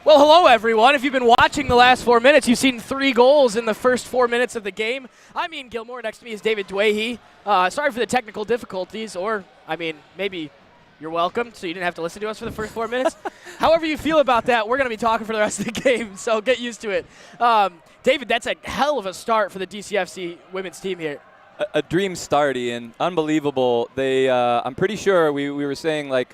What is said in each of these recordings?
Well, hello, everyone. If you've been watching the last 4 minutes, you've seen 3 goals in the first 4 minutes of the game. I'm Ian Gilmore. Next to me is David Dwahey. Sorry for the technical difficulties, or, maybe you're welcome, so you didn't have to listen to us for the first 4 minutes. However you feel about that, we're going to be talking for the rest of the game, so get used to it. David, that's a hell of a start for the DCFC women's team here. A dream start, Ian. Unbelievable. I'm pretty sure we were saying, I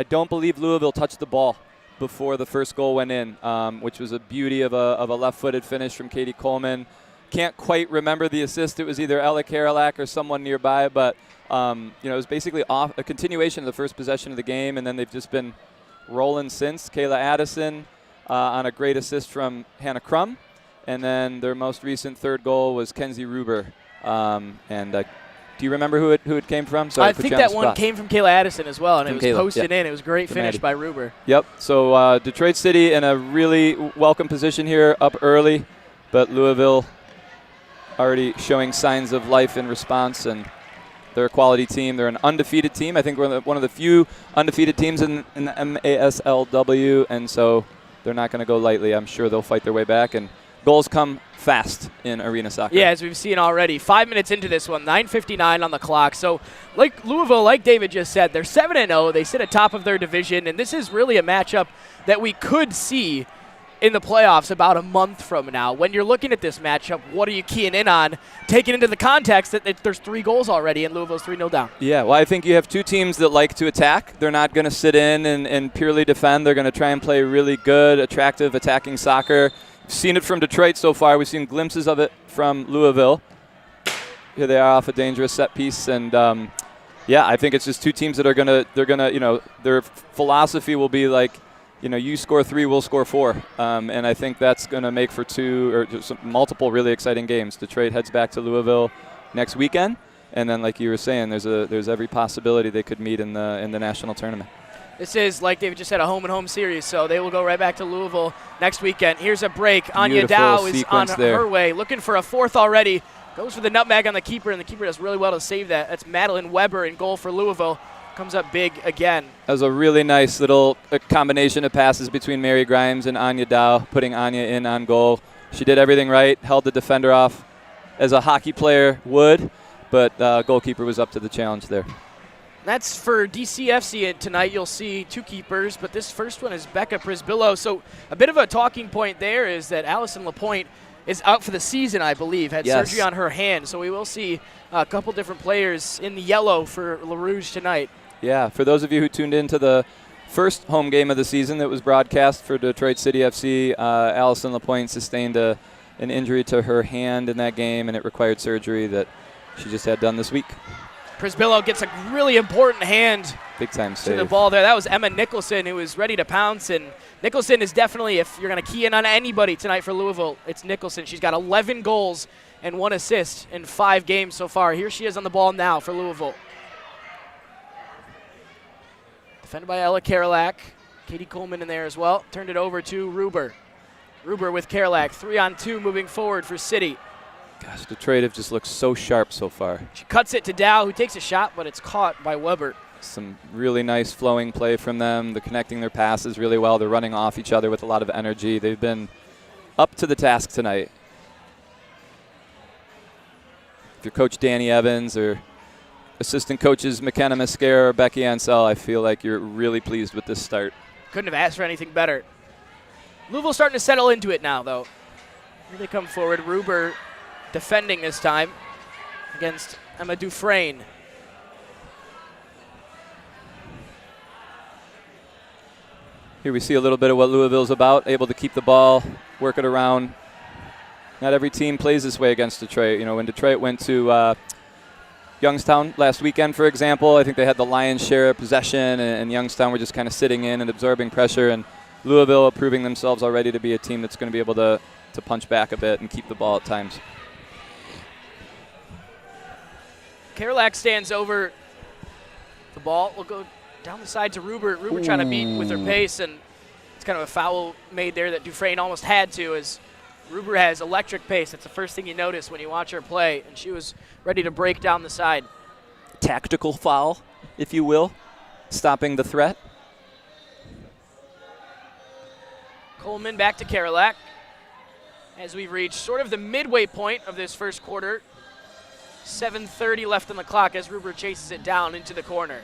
don't believe Louisville touched the ball before the first goal went in, which was a beauty of a left-footed finish from Katie Coleman. Can't quite remember the assist. It was either Ella Karolak or someone nearby, but it was basically a continuation of the first possession of the game, and then they've just been rolling since. Kayla Addison on a great assist from Hannah Crum, and then their most recent third goal was Kenzie Ruber. Do you remember who it came from? I think that one came from Kayla Addison as well, and it was posted in. It was a great finish by Ruber. Yep. So Detroit City in a really welcome position here, up early, but Louisville already showing signs of life in response, and they're a quality team. They're an undefeated team. I think we're one of the few undefeated teams in the MASLW, and so they're not going to go lightly. I'm sure they'll fight their way back, and goals come fast in arena soccer. Yeah, as we've seen already. 5 minutes into this one, 9:59 on the clock. So, like Louisville, like David just said, they're 7-0. They sit atop of their division, and this is really a matchup that we could see in the playoffs about a month from now. When you're looking at this matchup, what are you keying in on, taking into the context that there's 3 goals already and Louisville's 3-0 down? Yeah, well, I think you have 2 teams that like to attack. They're not going to sit in and purely defend. They're going to try and play really good, attractive, attacking soccer. We've seen it from Detroit so far. We've seen glimpses of it from Louisville. Here they are off a dangerous set piece, and I think it's just 2 teams that are their philosophy will be you score 3, we'll score 4, and I think that's going to make for 2 or just multiple really exciting games. Detroit heads back to Louisville next weekend, and then like you were saying, there's every possibility they could meet in the national tournament. This is, like David just said, a home-and-home series, so they will go right back to Louisville next weekend. Here's a break. Anya Dow is on her way, looking for a 4th already. Goes for the nutmeg on the keeper, and the keeper does really well to save that. That's Madeline Weber in goal for Louisville. Comes up big again. That was a really nice little combination of passes between Mary Grimes and Anya Dow, putting Anya in on goal. She did everything right, held the defender off as a hockey player would, but goalkeeper was up to the challenge there. That's for DCFC tonight. You'll see 2 keepers, but this first one is Becca Prisbillo. So a bit of a talking point there is that Allison Lapointe is out for the season, I believe, had surgery on her hand. So we will see a couple different players in the yellow for La Rouge tonight. Yeah, for those of you who tuned into the first home game of the season that was broadcast for Detroit City FC, Allison Lapointe sustained an injury to her hand in that game, and it required surgery that she just had done this week. Prisbillo gets a really important hand big-time to save. the ball there. That was Emma Nicholson, who was ready to pounce, and Nicholson is definitely, if you're going to key in on anybody tonight for Louisville, it's Nicholson. She's got 11 goals and 1 assist in 5 games so far. Here she is on the ball now for Louisville. Defended by Ella Karolak. Katie Coleman in there as well. Turned it over to Ruber. Ruber with Karolak. 3-on-2 moving forward for City. Gosh, Detroit have just looked so sharp so far. She cuts it to Dow, who takes a shot, but it's caught by Weber. Some really nice flowing play from them. They're connecting their passes really well. They're running off each other with a lot of energy. They've been up to the task tonight. If you're Coach Danny Evans or assistant coaches McKenna Mascara or Becky Ansell, I feel like you're really pleased with this start. Couldn't have asked for anything better. Louisville's starting to settle into it now, though. Here they come forward. Ruber defending this time against Emma Dufresne. Here we see a little bit of what Louisville's about, able to keep the ball, work it around. Not every team plays this way against Detroit. When Detroit went to Youngstown last weekend, for example, I think they had the lion's share of possession, and Youngstown were just kind of sitting in and absorbing pressure, and Louisville proving themselves already to be a team that's going to be able to punch back a bit and keep the ball at times. Karolak stands over the ball. Will go down the side to Ruber. Ruber trying to beat with her pace, and it's kind of a foul made there that Dufresne almost had to, as Ruber has electric pace. That's the first thing you notice when you watch her play, and she was ready to break down the side. Tactical foul, if you will, stopping the threat. Coleman back to Karolak as we reach sort of the midway point of this first quarter. 7:30 left on the clock as Ruber chases it down into the corner.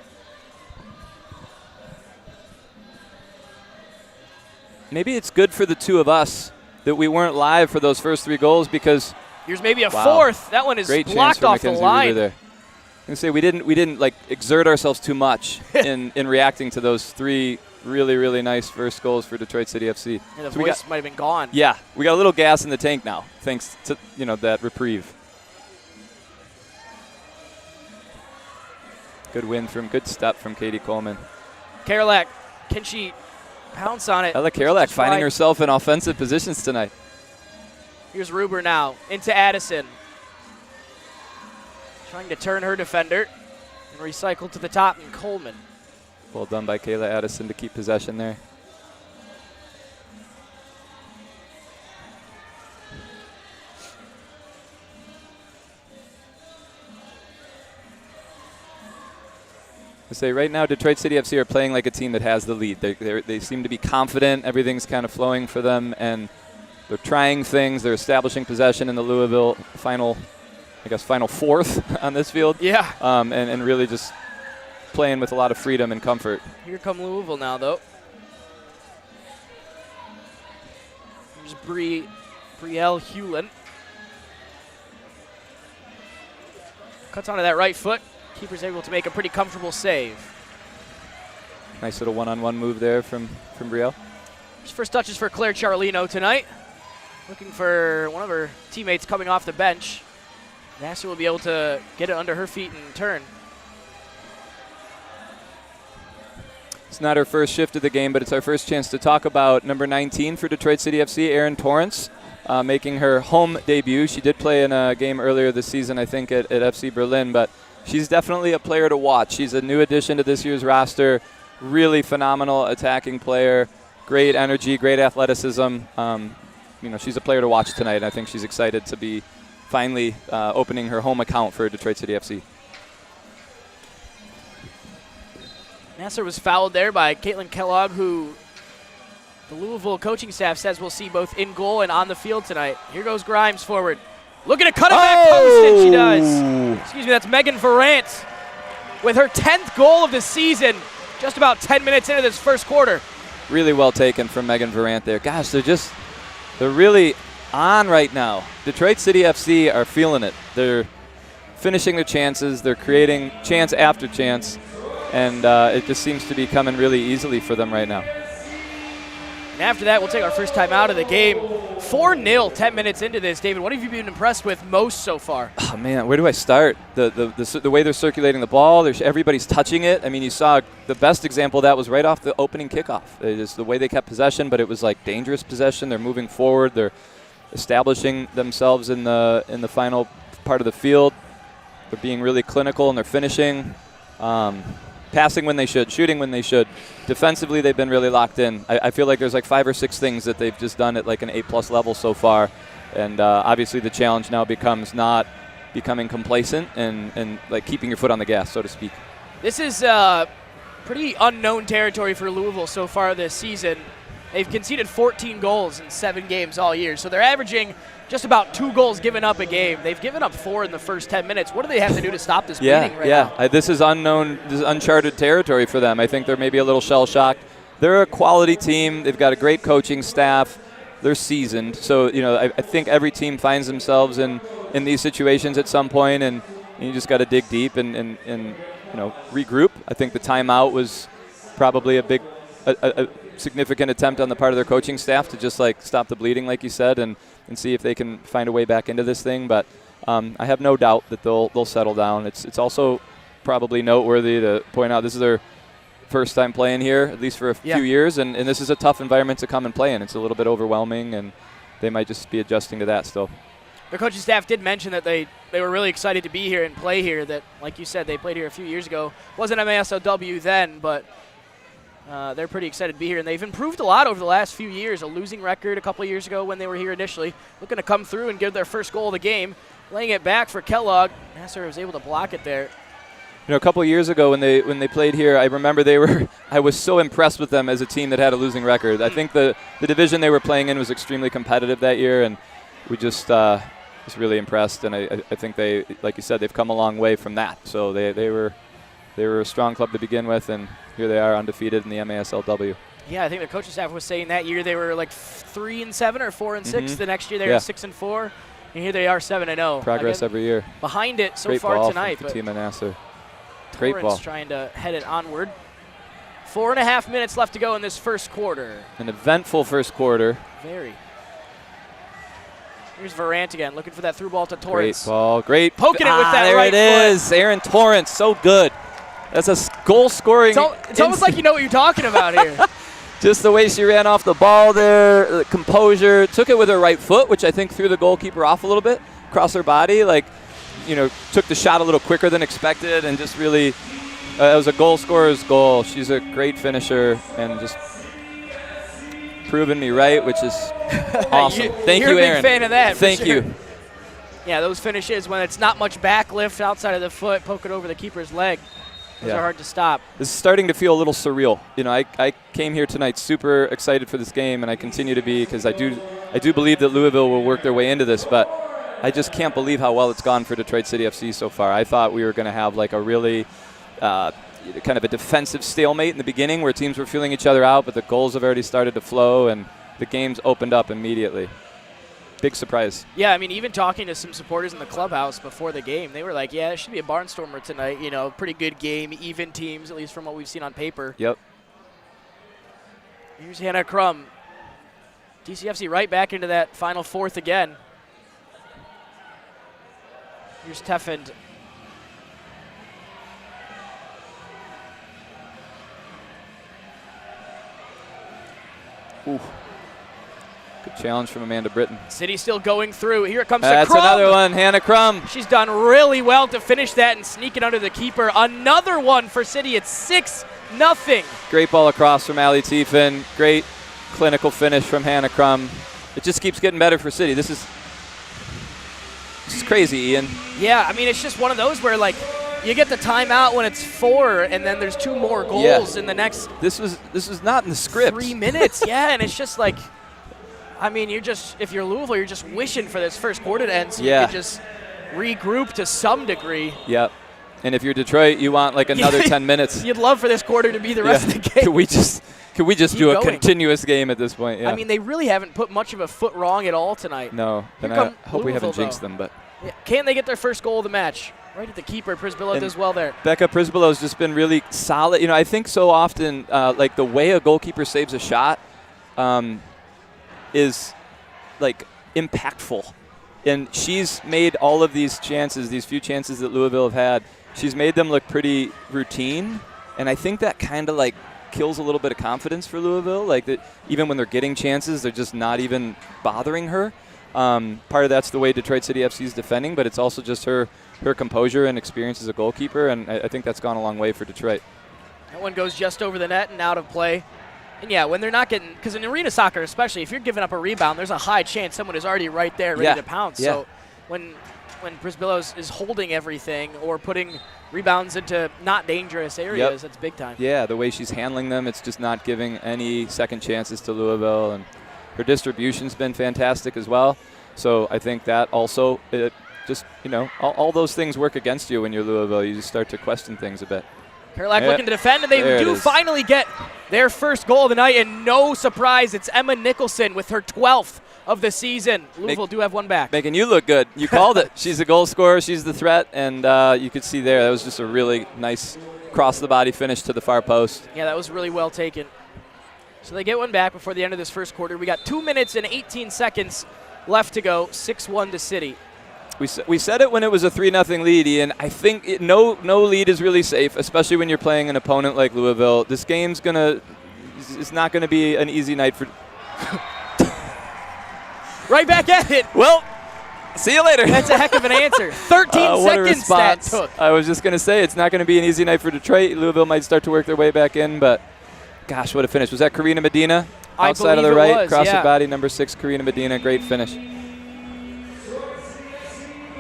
Maybe it's good for the two of us that we weren't live for those first 3 goals because here's maybe a fourth. That one is blocked off the line. There. I'm gonna say we didn't like exert ourselves too much in reacting to those 3 really nice first goals for Detroit City FC. And the voice might have been gone. Yeah, we got a little gas in the tank now, thanks to that reprieve. Good step from Katie Coleman. Karolak, can she pounce on it? I like Karolak finding herself in offensive positions tonight. Here's Ruber now into Addison. Trying to turn her defender and recycle to the top, and Coleman. Well done by Kayla Addison to keep possession there. I say right now Detroit City FC are playing like a team that has the lead. They seem to be confident. Everything's kind of flowing for them, and they're trying things. They're establishing possession in the Louisville final fourth on this field. Yeah. And really just playing with a lot of freedom and comfort. Here come Louisville now, though. Here's Brielle Hewlin. Cuts onto that right foot. Keeper's able to make a pretty comfortable save. Nice little one-on-one move there from Brielle. First touches for Claire Charlino tonight. Looking for one of her teammates coming off the bench. Nasser will be able to get it under her feet and turn. It's not our first shift of the game, but it's our first chance to talk about number 19 for Detroit City FC, Erin Torrance, making her home debut. She did play in a game earlier this season, I think, at FC Berlin, but she's definitely a player to watch. She's a new addition to this year's roster. Really phenomenal attacking player. Great energy, great athleticism. She's a player to watch tonight, and I think she's excited to be finally opening her home account for Detroit City FC. Nasser was fouled there by Caitlin Kellogg, who the Louisville coaching staff says we'll see both in goal and on the field tonight. Here goes Grimes forward. Looking to cut it back post, and she does. Excuse me, that's Megan Varant with her 10th goal of the season, just about 10 minutes into this first quarter. Really well taken from Megan Varant there. Gosh, they're really on right now. Detroit City FC are feeling it. They're finishing their chances. They're creating chance after chance, and it just seems to be coming really easily for them right now. And after that, we'll take our first time out of the game. 4-0, 10 minutes into this. David, what have you been impressed with most so far? Oh, man, where do I start? The way they're circulating the ball, everybody's touching it. I mean, you saw the best example of that was right off the opening kickoff. Just the way they kept possession, but it was like dangerous possession. They're moving forward. They're establishing themselves in the final part of the field. They're being really clinical, and they're finishing. Passing when they should, shooting when they should. Defensively, they've been really locked in. I feel like there's like 5 or 6 things that they've just done at like an A+ level so far. And obviously the challenge now becomes not becoming complacent and like keeping your foot on the gas, so to speak. This is pretty unknown territory for Louisville so far this season. They've conceded 14 goals in 7 games all year, so they're averaging just about 2 goals given up a game. They've given up 4 in the first 10 minutes. What do they have to do to stop this bleeding right now? This is unknown. This is uncharted territory for them. I think they're maybe a little shell-shocked. They're a quality team. They've got a great coaching staff. They're seasoned. So, I think every team finds themselves in these situations at some point, and you just got to dig deep and regroup. I think the timeout was probably a significant attempt on the part of their coaching staff to just like stop the bleeding, like you said, and see if they can find a way back into this thing. But I have no doubt that they'll settle down. It's also probably noteworthy to point out this is their first time playing here, at least for a few years, and this is a tough environment to come and play in. It's a little bit overwhelming, and they might just be adjusting to that still. Their coaching staff did mention that they were really excited to be here and play here, that, like you said, they played here a few years ago. Wasn't MASLW then, but they're pretty excited to be here, and they've improved a lot over the last few years. A losing record a couple of years ago when they were here initially, looking to come through and get their first goal of the game. Laying it back for Kellogg. Nasser was able to block it there. a couple of years ago when they played here, I remember I was so impressed with them as a team that had a losing record. I think the division they were playing in was extremely competitive that year, and we just was really impressed. And I think they, like you said, they've come a long way from that. So they were a strong club to begin with, and here they are undefeated in the MASLW. Yeah, I think the coaching staff was saying that year they were like 3-7 or 4-6. The next year they were 6-4, and here they are 7-0. Progress Again, every year. Behind it so Great far ball tonight. From Fatima Nasser. Great ball. Trying to head it onward. 4.5 minutes left to go in this first quarter. An eventful first quarter. Very. Here's Varant again, looking for that through ball to Torrance. Great ball. Great. Poking it with that there right it is. foot. Aaron Torrance, so good. That's a goal scoring. It's almost like you know what you're talking about here. Just the way she ran off the ball there, the composure. Took it with her right foot, which I think threw the goalkeeper off a little bit, across her body. Like, took the shot a little quicker than expected, and just really, it was a goal scorer's goal. She's a great finisher, and just proving me right, which is awesome. Thank you, Aaron. You're a big fan of that. Thank you. Yeah, those finishes when it's not much back lift outside of the foot, poke it over the keeper's leg. Those are hard to stop. This is starting to feel a little surreal. I came here tonight super excited for this game, and I continue to be, because I do believe that Louisville will work their way into this, but I just can't believe how well it's gone for Detroit City FC so far. I thought we were going to have like a really kind of a defensive stalemate in the beginning where teams were feeling each other out, but the goals have already started to flow, and the game's opened up immediately. Big surprise. Yeah, I mean, even talking to some supporters in the clubhouse before the game, they were like, yeah, it should be a barnstormer tonight. Pretty good game, even teams, at least from what we've seen on paper. Yep. Here's Hannah Crum. DCFC right back into that final fourth again. Here's Teffend. Ooh. Good challenge from Amanda Britton. City still going through. Here it comes to That's Crum. another one, Hannah Crum. She's done really well to finish that and sneak it under the keeper. Another one for City. It's 6-0. Great ball across from Ali Tiefin. Great clinical finish from Hannah Crum. It just keeps getting better for City. This is crazy, Ian. Yeah, I mean, it's just one of those where, like, you get the timeout when it's 4, and then there's 2 more goals in the next. This was not in the script. 3 minutes, yeah, and it's just like, I mean, if you're Louisville, you're just wishing for this first quarter to end so you can just regroup to some degree. Yep. And if you're Detroit, you want like another 10 minutes. You'd love for this quarter to be the rest of the game. Could we just do a continuous game at this point? Yeah. I mean, they really haven't put much of a foot wrong at all tonight. No, and I hope we haven't jinxed them. But can they get their first goal of the match? Right at the keeper, Prisbillo does well there. Becca Prisbillo's just been really solid. I think so often, like the way a goalkeeper saves a shot is like impactful. And she's made all of these chances, these few chances that Louisville have had, she's made them look pretty routine. And I think that kind of like kills a little bit of confidence for Louisville. Like that, even when they're getting chances, they're just not even bothering her. Part of that's the way Detroit City FC is defending, but it's also just her composure and experience as a goalkeeper, and I think that's gone a long way for Detroit. That one goes just over the net and out of play. And yeah, when they're not getting, because in arena soccer especially, if you're giving up a rebound, there's a high chance someone is already right there ready to pounce. Yeah. So when Prisbillo is holding everything or putting rebounds into not dangerous areas, that's big time. Yeah, the way she's handling them, it's just not giving any second chances to Louisville, and her distribution's been fantastic as well. So I think that also, all those things work against you when you're Louisville. You just start to question things a bit. Kerlach looking to defend, and they do finally get their first goal of the night, and no surprise, it's Emma Nicholson with her 12th of the season. Louisville do have one back. Making you look good. You called it. She's a goal scorer. She's the threat, and you could see there that was just a really nice cross-the-body finish to the far post. Yeah, that was really well taken. So they get one back before the end of this first quarter. We got 2 minutes and 18 seconds left to go, 6-1 to City. We said it when it was a 3-0 lead, Ian. I think no lead is really safe, especially when you're playing an opponent like Louisville. This game's it's not gonna be an easy night for. Right back at it. Well, see you later. That's a heck of an answer. 13 seconds that took. I was just gonna say it's not gonna be an easy night for Detroit. Louisville might start to work their way back in, but gosh, what a finish! Was that Karina Medina outside of the right, across the body, number 6, Karina Medina, great finish.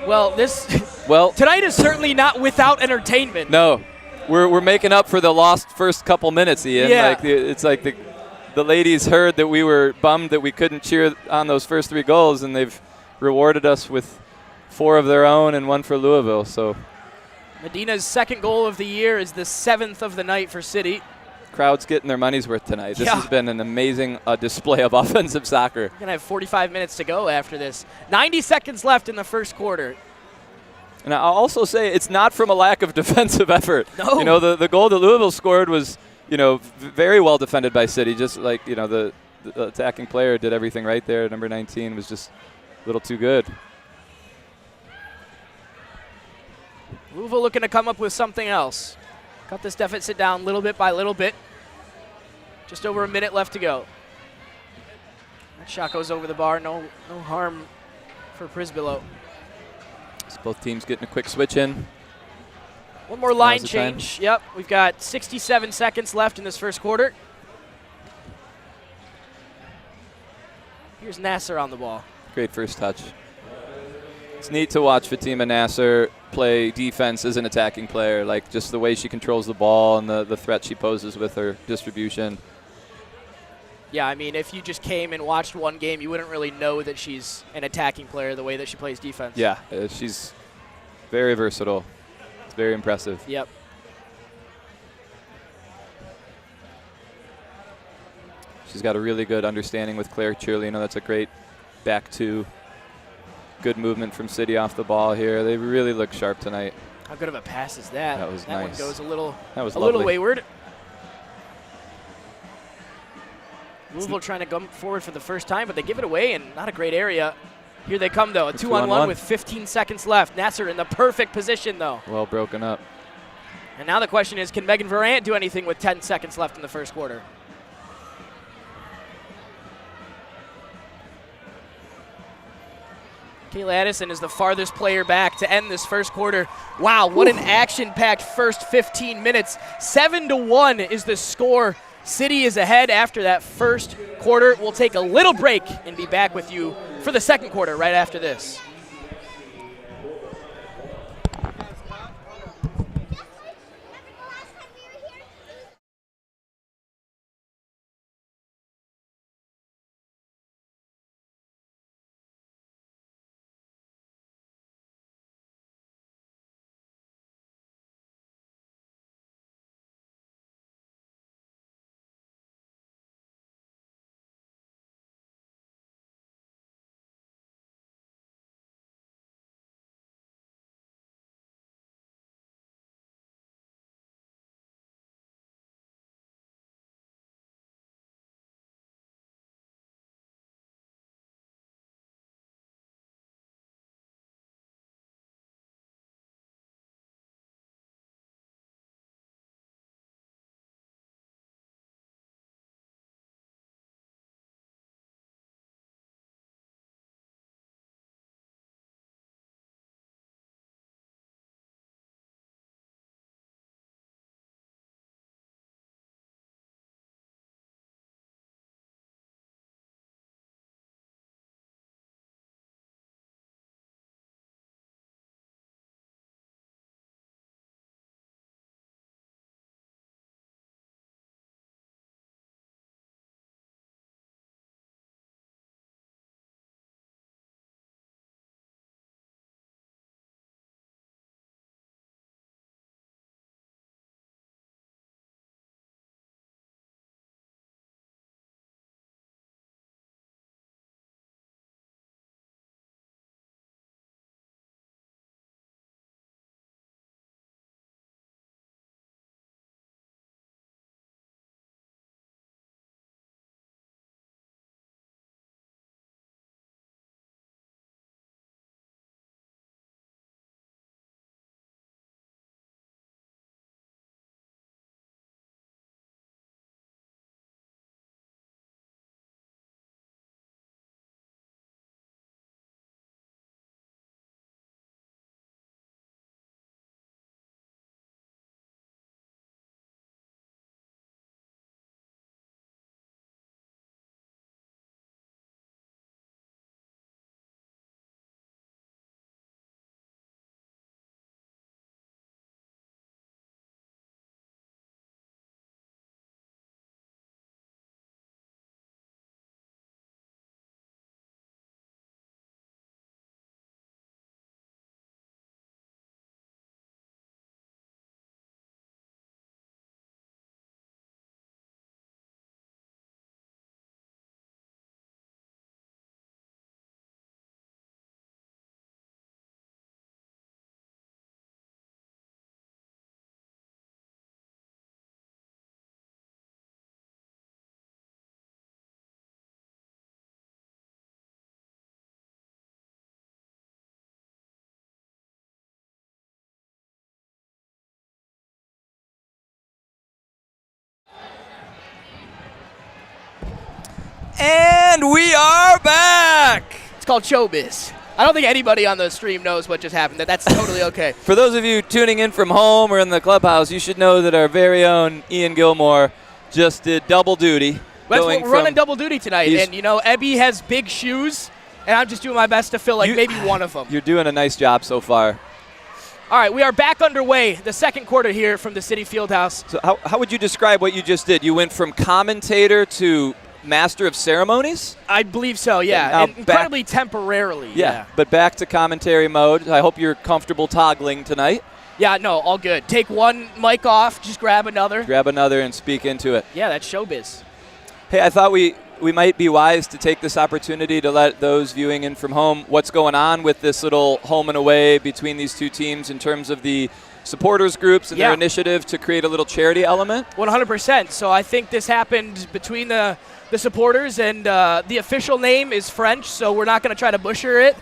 Well, this Well, tonight is certainly not without entertainment. No, we're making up for the lost first couple minutes, Ian. Yeah. Like it's like the ladies heard that we were bummed that we couldn't cheer on those first 3 goals, and they've rewarded us with 4 of their own and 1 for Louisville. So Medina's second goal of the year is the 7th of the night for City. crowd's getting their money's worth tonight. This Yeah. has been an amazing display of offensive soccer. We're going to have 45 minutes to go after this. 90 seconds left in the first quarter. And I'll also say it's not from a lack of defensive effort. No. You know, the goal that Louisville scored was, you know, very well defended by City. Just like, you know, the attacking player did everything right there. Number 19 was just a little too good. Louisville looking to come up with something else. Cut this deficit down little bit by little bit. Just over a minute left to go. That shot goes over the bar. No harm for Prisbillo. So both teams getting a quick switch in. One more line Now's the time. change. Yep, we've got 67 seconds left in this first quarter. Here's Nasser on the ball. Great first touch. It's neat to watch Fatima Nasser play defense as an attacking player, like just the way she controls the ball and the threat she poses with her distribution. Yeah, I mean, if you just came and watched one game, you wouldn't really know that she's an attacking player the way that she plays defense. Yeah, she's very versatile. It's very impressive. Yep. She's got a really good understanding with Claire Ciurlino. That's a great back two. Good movement from City off the ball here. They really look sharp tonight. How good of a pass is that? That was that nice. One goes a little lovely. wayward. Louisville trying to come forward for the first time, but they give it away in not a great area. Here they come, though. A 2-on-1 with 15 seconds left. Nasser in the perfect position, though. Well broken up. And now the question is, can Megan Verant do anything with 10 seconds left in the first quarter? Kayla Addison is the farthest player back to end this first quarter. Wow, what an action-packed first 15 minutes. 7-1 is the score. City is ahead after that first quarter. We'll take a little break and be back with you for the second quarter right after this. And we are back. It's called showbiz. I don't think anybody on the stream knows what just happened. That's totally okay. For those of you tuning in from home or in the clubhouse, you should know that our very own Ian Gilmore just did double duty. We're running double duty tonight, and, Ebby has big shoes, and I'm just doing my best to fill maybe one of them. You're doing a nice job so far. All right, we are back underway, the second quarter here from the City Fieldhouse. So how would you describe what you just did? You went from commentator to master of ceremonies? I believe so, yeah. And incredibly temporarily. Yeah, but back to commentary mode. I hope you're comfortable toggling tonight. Yeah, no, all good. Take one mic off, just grab another. Grab another and speak into it. Yeah, that's showbiz. Hey, I thought we might be wise to take this opportunity to let those viewing in from home what's going on with this little home and away between these two teams in terms of the supporters groups and their initiative to create a little charity element. 100%. So I think this happened between the supporters, and the official name is French, so we're not going to try to butcher it.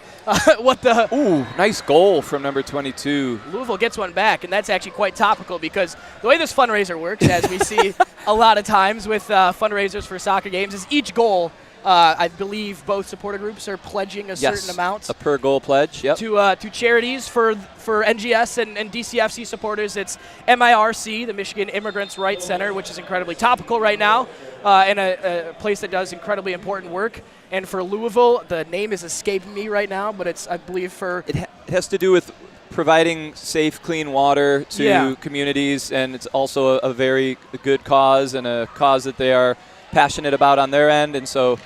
Ooh, nice goal from number 22. Louisville gets one back, and that's actually quite topical because the way this fundraiser works, as we see a lot of times with fundraisers for soccer games, is each goal, I believe both supporter groups are pledging a certain amount. A per goal pledge, yep. To charities for NGS and DCFC supporters. It's MIRC, the Michigan Immigrants' Rights Center, which is incredibly topical right now, and a place that does incredibly important work. And for Louisville, the name is escaping me right now, but it's, I believe, for... It has to do with providing safe, clean water to communities, and it's also a very good cause and a cause that they are passionate about on their end, and so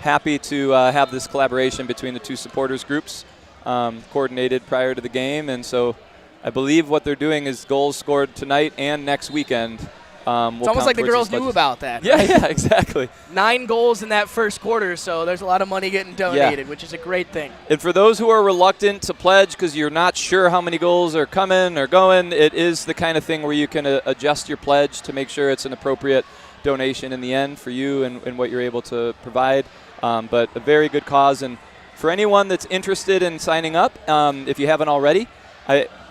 happy to have this collaboration between the two supporters groups coordinated prior to the game. And so I believe what they're doing is goals scored tonight and next weekend. It's almost like the girls knew about that. Yeah, right? Yeah, exactly. 9 goals in that first quarter, so there's a lot of money getting donated, which is a great thing. And for those who are reluctant to pledge because you're not sure how many goals are coming or going, it is the kind of thing where you can adjust your pledge to make sure it's an appropriate donation in the end for you and what you're able to provide. But a very good cause. And for anyone that's interested in signing up, if you haven't already,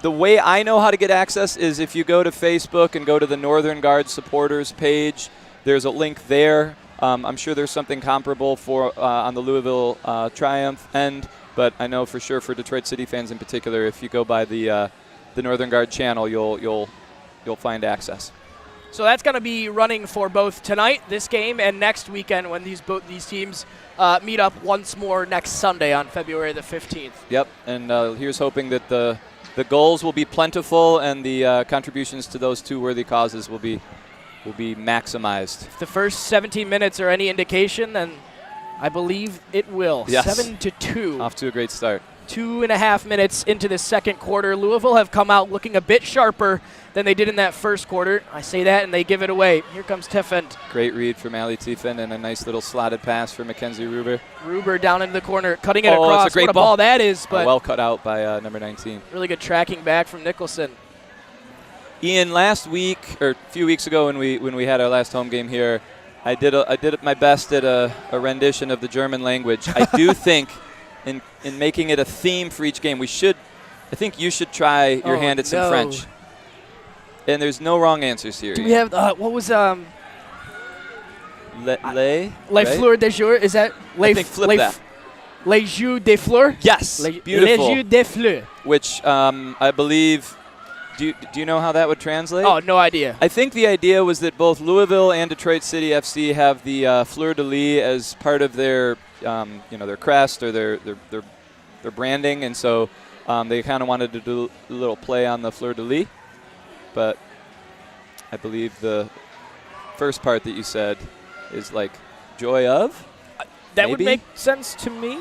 the way I know how to get access is if you go to Facebook and go to the Northern Guard supporters page, there's a link there. I'm sure there's something comparable for on the Louisville Triumph end, but I know for sure for Detroit City fans in particular, if you go by the Northern Guard channel, you'll find access. So that's going to be running for both tonight, this game, and next weekend when these teams meet up once more next Sunday on February the 15th. Yep, and here's hoping that the goals will be plentiful and the contributions to those two worthy causes will be maximized. If the first 17 minutes are any indication, then I believe it will. Yes. 7-2. Off to a great start. 2.5 minutes into the second quarter. Louisville have come out looking a bit sharper than they did in that first quarter. I say that, and they give it away. Here comes Tiffin. Great read from Ali Tiffin and a nice little slotted pass for Mackenzie Ruber. Ruber down into the corner, cutting it across. It's a great what a ball that is. But well cut out by number 19. Really good tracking back from Nicholson. Ian, last week, or a few weeks ago when we had our last home game here, I did my best at a rendition of the German language. I do think in making it a theme for each game, I think you should try your hand at some French. And there's no wrong answers here. Do we have, what was, Les fleurs des jours, is that? I think flip that. Les jeux des fleurs? Yes, beautiful. Les jeux des fleurs. Which I believe, do you know how that would translate? Oh, no idea. I think the idea was that both Louisville and Detroit City FC have the fleur de lis as part of their, their crest or their branding, and so they kind of wanted to do a little play on the fleur de lis. But I believe the first part that you said is like joy of. That would make sense to me.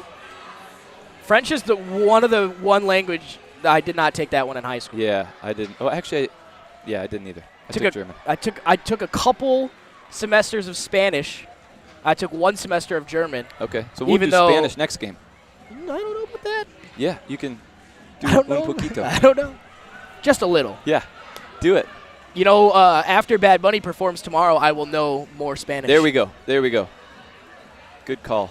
French is one language that I did not take that one in high school. Yeah, I didn't. Oh, actually, I didn't either. I took German. I took a couple semesters of Spanish. I took 1 semester of German. Okay, so we'll do Spanish next game. I don't know about that. Yeah, you can do un poquito. I don't know. Just a little. Yeah, do it. After Bad Bunny performs tomorrow, I will know more Spanish. There we go. Good call.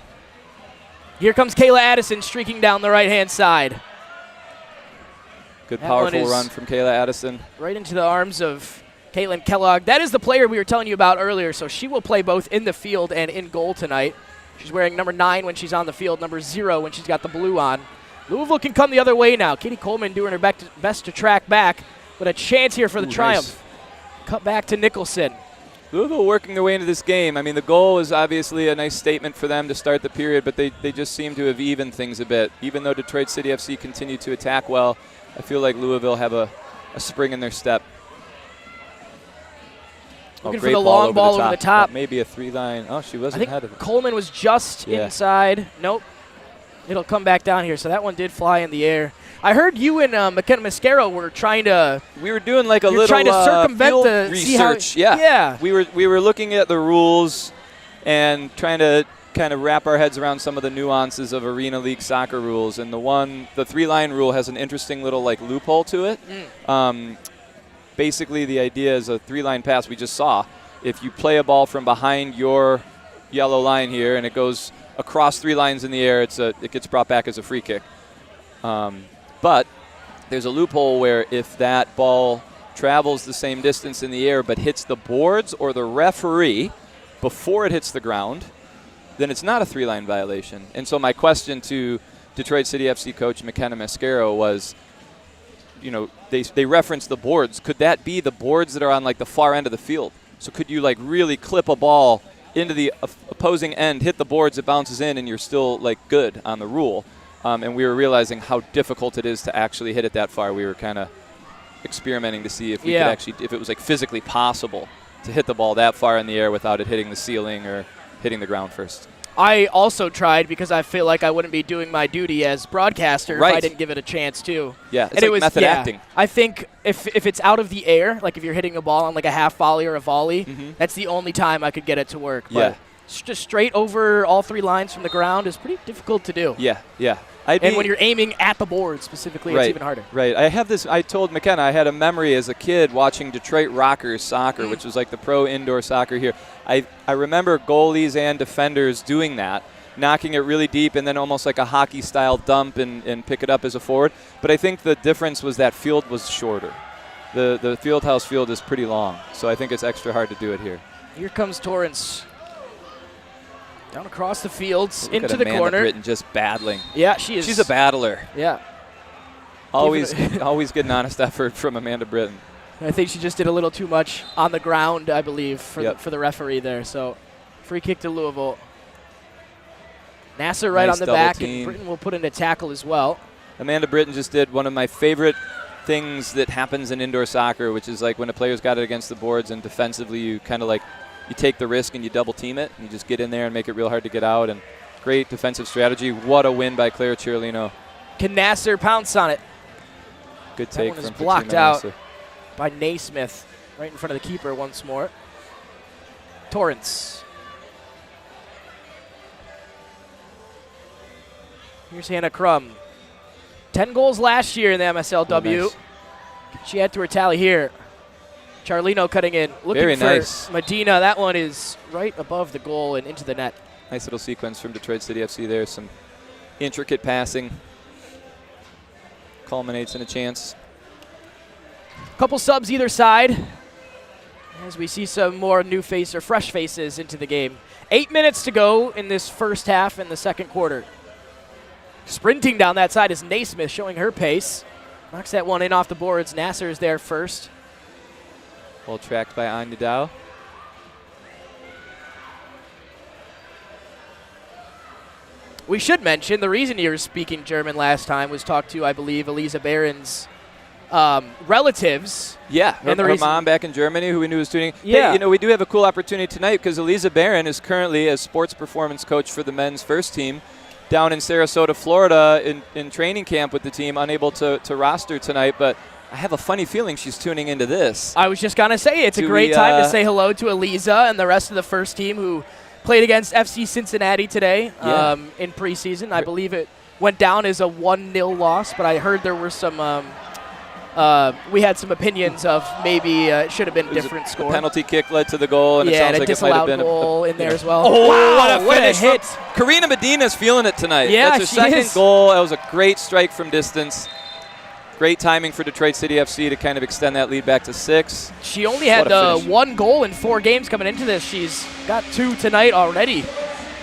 Here comes Kayla Addison streaking down the right-hand side. Good, powerful run from Kayla Addison. Right into the arms of Caitlin Kellogg. That is the player we were telling you about earlier, so she will play both in the field and in goal tonight. She's wearing number 9 when she's on the field, number 0 when she's got the blue on. Louisville can come the other way now. Katie Coleman doing her best to track back, but a chance here for the triumph. Nice. Cut back to Nicholson. Louisville working their way into this game. I mean, the goal is obviously a nice statement for them to start the period, but they just seem to have evened things a bit. Even though Detroit City FC continued to attack well, I feel like Louisville have a spring in their step. Looking for the long ball over the top. Maybe a 3-line. Oh, she wasn't ahead of it. Coleman was just inside. Nope. It'll come back down here. So that one did fly in the air. I heard you and McKenna Mascaro were trying to. We were doing like a little trying to circumvent field the research. Yeah. We were looking at the rules and trying to kind of wrap our heads around some of the nuances of Arena League soccer rules. And the 3-line rule has an interesting little like loophole to it. Basically, the idea is a 3-line pass we just saw. If you play a ball from behind your yellow line here and it goes across 3 lines in the air, it gets brought back as a free kick. But there's a loophole where if that ball travels the same distance in the air but hits the boards or the referee before it hits the ground, then it's not a 3-line violation. And so my question to Detroit City FC coach McKenna Mascaro was, you know, they referenced the boards. Could that be the boards that are on like the far end of the field? So could you like really clip a ball into the opposing end, hit the boards, it bounces in, and you're still like good on the rule? And we were realizing how difficult it is to actually hit it that far. We were kind of experimenting to see if we could actually, if it was like physically possible to hit the ball that far in the air without it hitting the ceiling or hitting the ground first. I also tried because I feel like I wouldn't be doing my duty as broadcaster if I didn't give it a chance too. Yeah, it's like method acting. I think if it's out of the air, like if you're hitting a ball on like a half volley or a volley, that's the only time I could get it to work. But just straight over all 3 lines from the ground is pretty difficult to do. Yeah. And when you're aiming at the board specifically, it's even harder. Right. I told McKenna I had a memory as a kid watching Detroit Rockers soccer, which was like the pro indoor soccer here. I remember goalies and defenders doing that, knocking it really deep and then almost like a hockey-style dump and pick it up as a forward. But I think the difference was that field was shorter. The Fieldhouse field is pretty long, so I think it's extra hard to do it here. Here comes Torrance. Down across the fields, into the Amanda corner. Britton just battling. Yeah, she is. She's a battler. Yeah. Always get an honest effort from Amanda Britton. I think she just did a little too much on the ground, I believe, for the referee there. So, free kick to Louisville. Nasser right on the back, and Britton will put in a tackle as well. Amanda Britton just did one of my favorite things that happens in indoor soccer, which is like when a player's got it against the boards and defensively you kind of like you take the risk and you double team it and you just get in there and make it real hard to get out. And great defensive strategy. What a win by Claire Ciarlino. Can Nasser pounce on it? Good take from Fatima blocked out Nasser. By Naismith right in front of the keeper once more. Torrance. Here's Hannah Crum. 10 goals last year in the MSLW. Nice. She had to her tally here. Ciarlino cutting in, looking Very for nice. Medina. That one is right above the goal and into the net. Nice little sequence from Detroit City FC there. Some intricate passing. Culminates in a chance. Couple subs either side as we see some more new face or fresh faces into the game. 8 minutes to go in this first half in the second quarter. Sprinting down that side is Naismith showing her pace. Knocks that one in off the boards. Nasser is there first. Well tracked by Anya Dow. We should mention the reason you were speaking German last time was talked to, I believe, Elisa Barron's relatives. Yeah, her mom back in Germany who we knew was tuning. Yeah. Hey, you know, we do have a cool opportunity tonight because Elisa Barron is currently a sports performance coach for the men's first team down in Sarasota, Florida in training camp with the team, unable to roster tonight, but I have a funny feeling she's tuning into this. I was just going to say, it's a great time to say hello to Elisa and the rest of the first team who played against FC Cincinnati today in preseason. I believe it went down as a 1-0 loss, but I heard there were some we had some opinions of maybe it should have been a different score. A penalty kick led to the goal, and it sounds like it might have been a goal in there as well. Oh, wow, what a hit. Karina Medina's feeling it tonight. Yeah, that's her second goal. That was a great strike from distance. Great timing for Detroit City FC to kind of extend that lead back to 6. She only had 1 goal in 4 games coming into this. She's got 2 tonight already.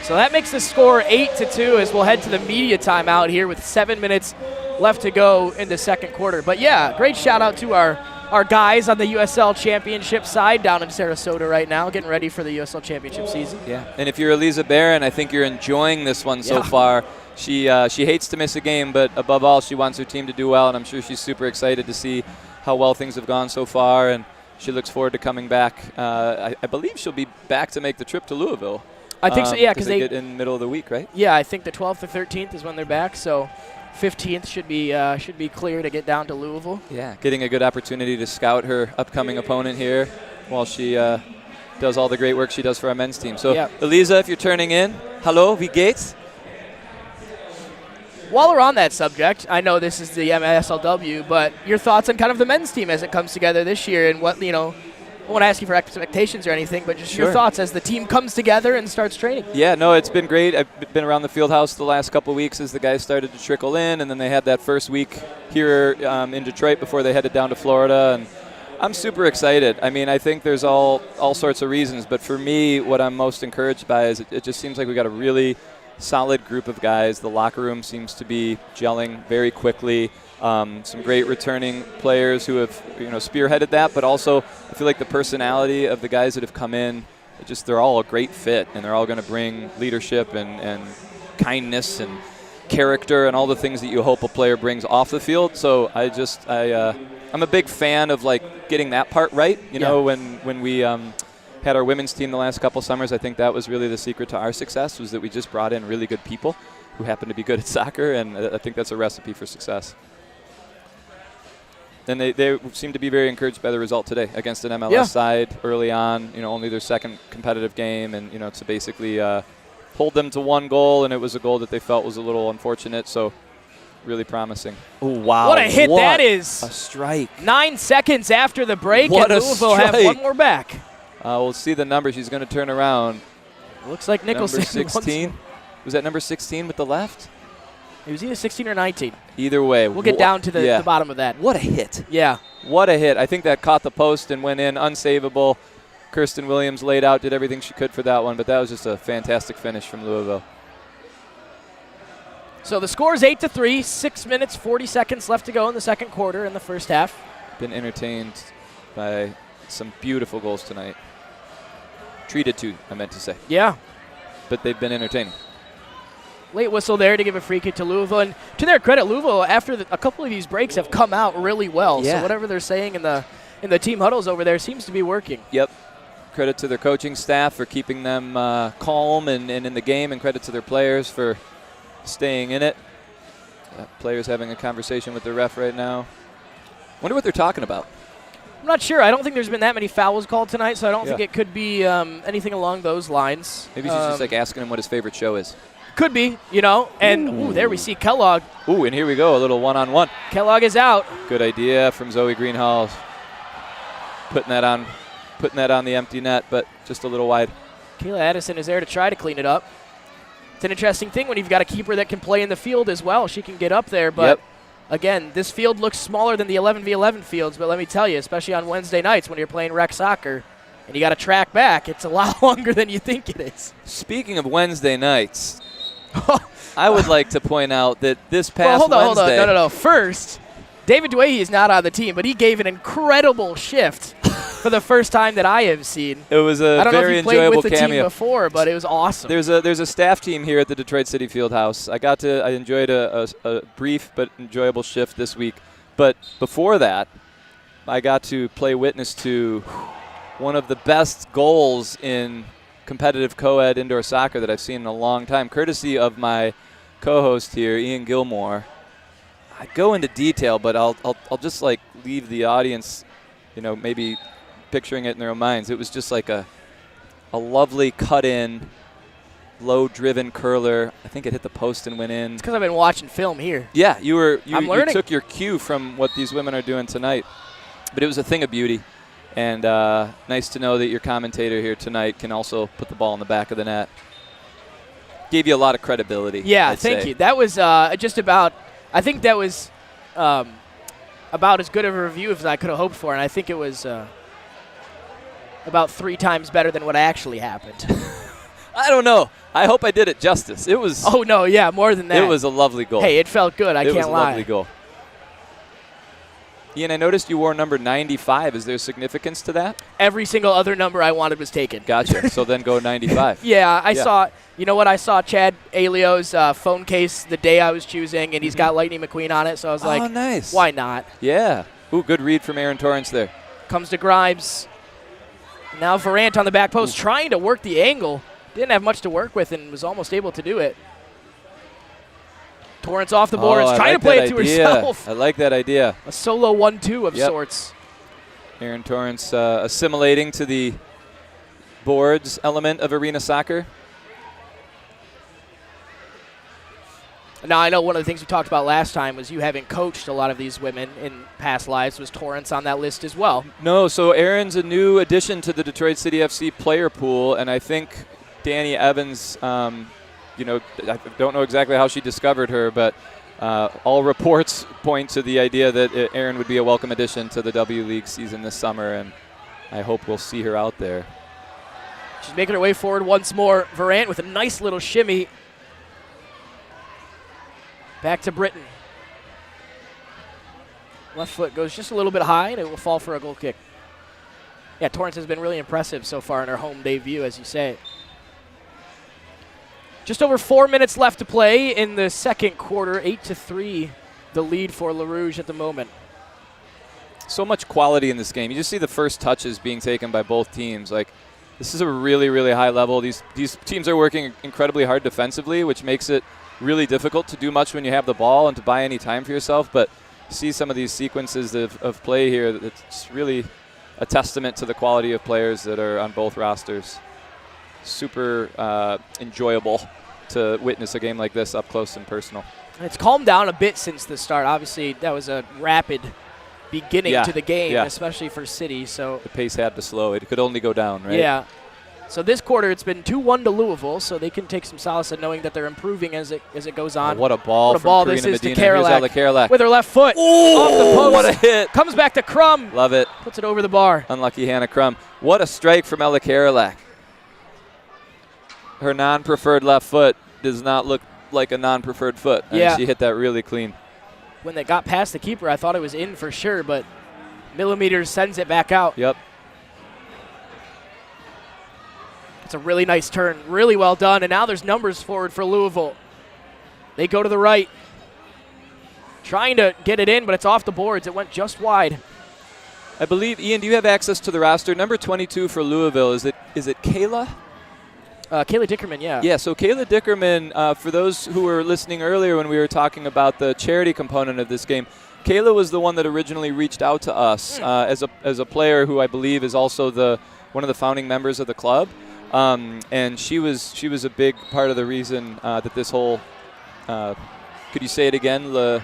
So that makes the score 8-2 as we'll head to the media timeout here with 7 minutes left to go in the second quarter. But yeah, great shout out to our guys on the USL Championship side down in Sarasota right now, getting ready for the USL Championship season. Yeah, and if you're Eliza Barron, I think you're enjoying this one so far. She hates to miss a game, but above all, she wants her team to do well, and I'm sure she's super excited to see how well things have gone so far, and she looks forward to coming back. I believe she'll be back to make the trip to Louisville. I think so, yeah, because they get in the middle of the week, right? Yeah, I think the 12th or 13th is when they're back, so 15th should be clear to get down to Louisville. Yeah, getting a good opportunity to scout her upcoming opponent here while she does all the great work she does for our men's team. So, Eliza, if you're turning in, hello, wie geht's? While we're on that subject, I know this is the MASLW, but your thoughts on kind of the men's team as it comes together this year and what, I won't ask you for expectations or anything, but just your thoughts as the team comes together and starts training. Yeah, no, it's been great. I've been around the Fieldhouse the last couple of weeks as the guys started to trickle in, and then they had that first week here in Detroit before they headed down to Florida, and I'm super excited. I mean, I think there's all sorts of reasons, but for me, what I'm most encouraged by is it just seems like we got a really solid group of guys. The locker room seems to be gelling very quickly. Some great returning players who have spearheaded that, but also I feel like the personality of the guys that have come in, they're all a great fit, and they're all going to bring leadership and kindness and character and all the things that you hope a player brings off the field. So I'm a big fan of getting that part right. When we had our women's team the last couple summers, I think that was really the secret to our success, was that we just brought in really good people who happen to be good at soccer, and I think that's a recipe for success. And they seem to be very encouraged by the result today against an MLS side early on, only their second competitive game, and, to basically hold them to one goal, and it was a goal that they felt was a little unfortunate, so really promising. Ooh, wow. What a hit that is. A strike. 9 seconds after the break, and Louisville have one more back. We'll see the number. She's going to turn around. Looks like Nicholson. Number 16. Was that number 16 with the left? It was either 16 or 19. Either way. We'll get down to the bottom of that. What a hit. Yeah. What a hit. I think that caught the post and went in, unsavable. Kirsten Williams laid out, did everything she could for that one, but that was just a fantastic finish from Louisville. So the score is 8-3, 6 minutes, 40 seconds left to go in the second quarter in the first half. Been entertained by some beautiful goals tonight. Treated to, I meant to say. Yeah. But they've been entertaining. Late whistle there to give a free kick to Louisville. And to their credit, Louisville, after a couple of these breaks, have come out really well. Yeah. So whatever they're saying in the team huddles over there seems to be working. Yep. Credit to their coaching staff for keeping them calm and in the game, and credit to their players for staying in it. Players having a conversation with the ref right now. Wonder what they're talking about. I'm not sure. I don't think there's been that many fouls called tonight, so I don't think it could be anything along those lines. Maybe she's just asking him what his favorite show is. Could be, And there we see Kellogg. Ooh, and here we go, a little one-on-one. Kellogg is out. Good idea from Zoe Greenhalgh. Putting that on the empty net, but just a little wide. Kayla Addison is there to try to clean it up. It's an interesting thing when you've got a keeper that can play in the field as well. She can get up there, but again, this field looks smaller than the 11v11 fields, but let me tell you, especially on Wednesday nights when you're playing rec soccer and you got to track back, it's a lot longer than you think it is. Speaking of Wednesday nights, I would like to point out that this past Wednesday. Hold on. No. First, David Dwayhe is not on the team, but he gave an incredible shift for the first time that I have seen. It was a very enjoyable cameo. I don't know if he played with the team before, but it was awesome. There's a staff team here at the Detroit City Fieldhouse. I enjoyed a brief but enjoyable shift this week. But before that, I got to play witness to one of the best goals in competitive co-ed indoor soccer that I've seen in a long time, courtesy of my co-host here, Ian Gilmore. I go into detail, but I'll just leave the audience, maybe picturing it in their own minds. It was just like a lovely cut-in, low-driven curler. I think it hit the post and went in. It's because I've been watching film here. Yeah, you took your cue from what these women are doing tonight. But it was a thing of beauty. And nice to know that your commentator here tonight can also put the ball in the back of the net. Gave you a lot of credibility. Yeah, thank you. That was just about, I think that was about as good of a review as I could have hoped for. And I think it was about 3 times better than what actually happened. I don't know. I hope I did it justice. It was. Oh, no, yeah, more than that. It was a lovely goal. Hey, it felt good. I can't lie. It was a lovely goal. Ian, I noticed you wore number 95. Is there significance to that? Every single other number I wanted was taken. Gotcha. So then go 95. Yeah, I saw, you know what? I saw Chad Alio's phone case the day I was choosing, and he's got Lightning McQueen on it, so I was like, nice. Why not? Yeah. Ooh, good read from Aaron Torrance there. Comes to Grimes. Now Varant on the back post trying to work the angle. Didn't have much to work with and was almost able to do it. Torrance off the boards, trying to play it to herself. I like that idea. A solo 1-2 of sorts. Aaron Torrance assimilating to the boards element of arena soccer. Now, I know one of the things we talked about last time was you having coached a lot of these women in past lives. Was Torrance on that list as well? No, so Aaron's a new addition to the Detroit City FC player pool, and I think Danny Evans, you know, I don't know exactly how she discovered her, but all reports point to the idea that Aaron would be a welcome addition to the W League season this summer, and I hope we'll see her out there. She's making her way forward once more. Varant with a nice little shimmy. Back to Britton. Left foot goes just a little bit high, and it will fall for a goal kick. Yeah, Torrance has been really impressive so far in her home debut, as you say. Just over 4 minutes left to play in the second quarter. 8-3, the lead for Le Rouge at the moment. So much quality in this game. You just see the first touches being taken by both teams. Like, this is a really, really high level. These teams are working incredibly hard defensively, which makes it really difficult to do much when you have the ball and to buy any time for yourself. But see some of these sequences of play here. It's really a testament to the quality of players that are on both rosters. Super enjoyable to witness a game like this up close and personal. It's calmed down a bit since the start. Obviously, that was a rapid beginning to the game, especially for City. So the pace had to slow. It could only go down, right? Yeah. So this quarter, it's been 2-1 to Louisville, so they can take some solace in knowing that they're improving as it goes on. Oh, what a ball from Karina Medina. Here's Ella Karolak. With her left foot. Ooh, off the post. What a hit. Comes back to Crum. Love it. Puts it over the bar. Unlucky Hannah Crum. What a strike from Ella Karolak. Her non-preferred left foot does not look like a non-preferred foot. And she hit that really clean. When they got past the keeper, I thought it was in for sure, but Millimeters sends it back out. Yep. It's a really nice turn. Really well done. And now there's numbers forward for Louisville. They go to the right. Trying to get it in, but it's off the boards. It went just wide. I believe, Ian, do you have access to the roster? Number 22 for Louisville, is it Kayla? Kayla Dickerman, yeah. Yeah, so Kayla Dickerman, for those who were listening earlier when we were talking about the charity component of this game, Kayla was the one that originally reached out to us as a player who I believe is also one of the founding members of the club. And she was a big part of the reason that this whole, could you say it again?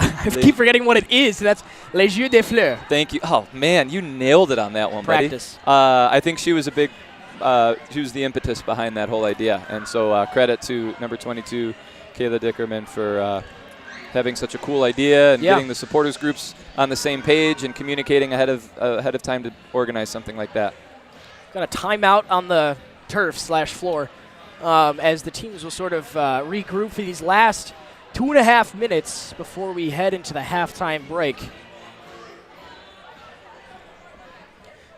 I keep forgetting what it is. That's Les Yeux des Fleurs. Thank you. Oh, man, you nailed it on that one, Practice. buddy. I think she was she was the impetus behind that whole idea. And so credit to number 22, Kayla Dickerman, for having such a cool idea and getting the supporters groups on the same page and communicating ahead of time to organize something like that. Got a timeout on the turf/floor as the teams will sort of regroup for these last 2.5 minutes before we head into the halftime break.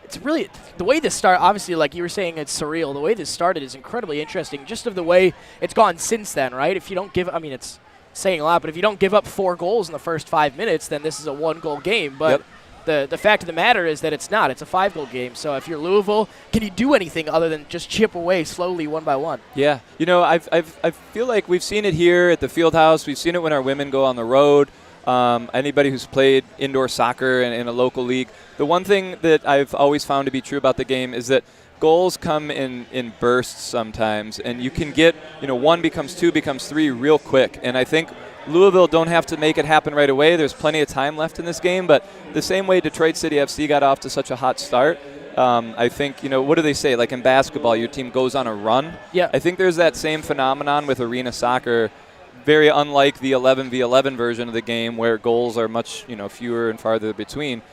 It's really, the way this started, obviously, like you were saying, it's surreal. The way this started is incredibly interesting, just of the way it's gone since then, right? If you don't give, I mean, it's saying a lot, but if you don't give up 4 goals in the first 5 minutes, then this is a 1-goal game. But the fact of the matter is that it's not. It's a 5-goal game. So if you're Louisville, can you do anything other than just chip away slowly one by one? Yeah. You know, I feel like we've seen it here at the Fieldhouse. We've seen it when our women go on the road. Anybody who's played indoor soccer in a local league. The one thing that I've always found to be true about the game is that goals come in bursts sometimes, and you can get, 1 becomes 2, becomes 3 real quick. And I think Louisville don't have to make it happen right away. There's plenty of time left in this game, but the same way Detroit City FC got off to such a hot start, I think, what do they say? Like in basketball, your team goes on a run. Yeah. I think there's that same phenomenon with arena soccer, very unlike the 11v11 version of the game where goals are much, fewer and farther between.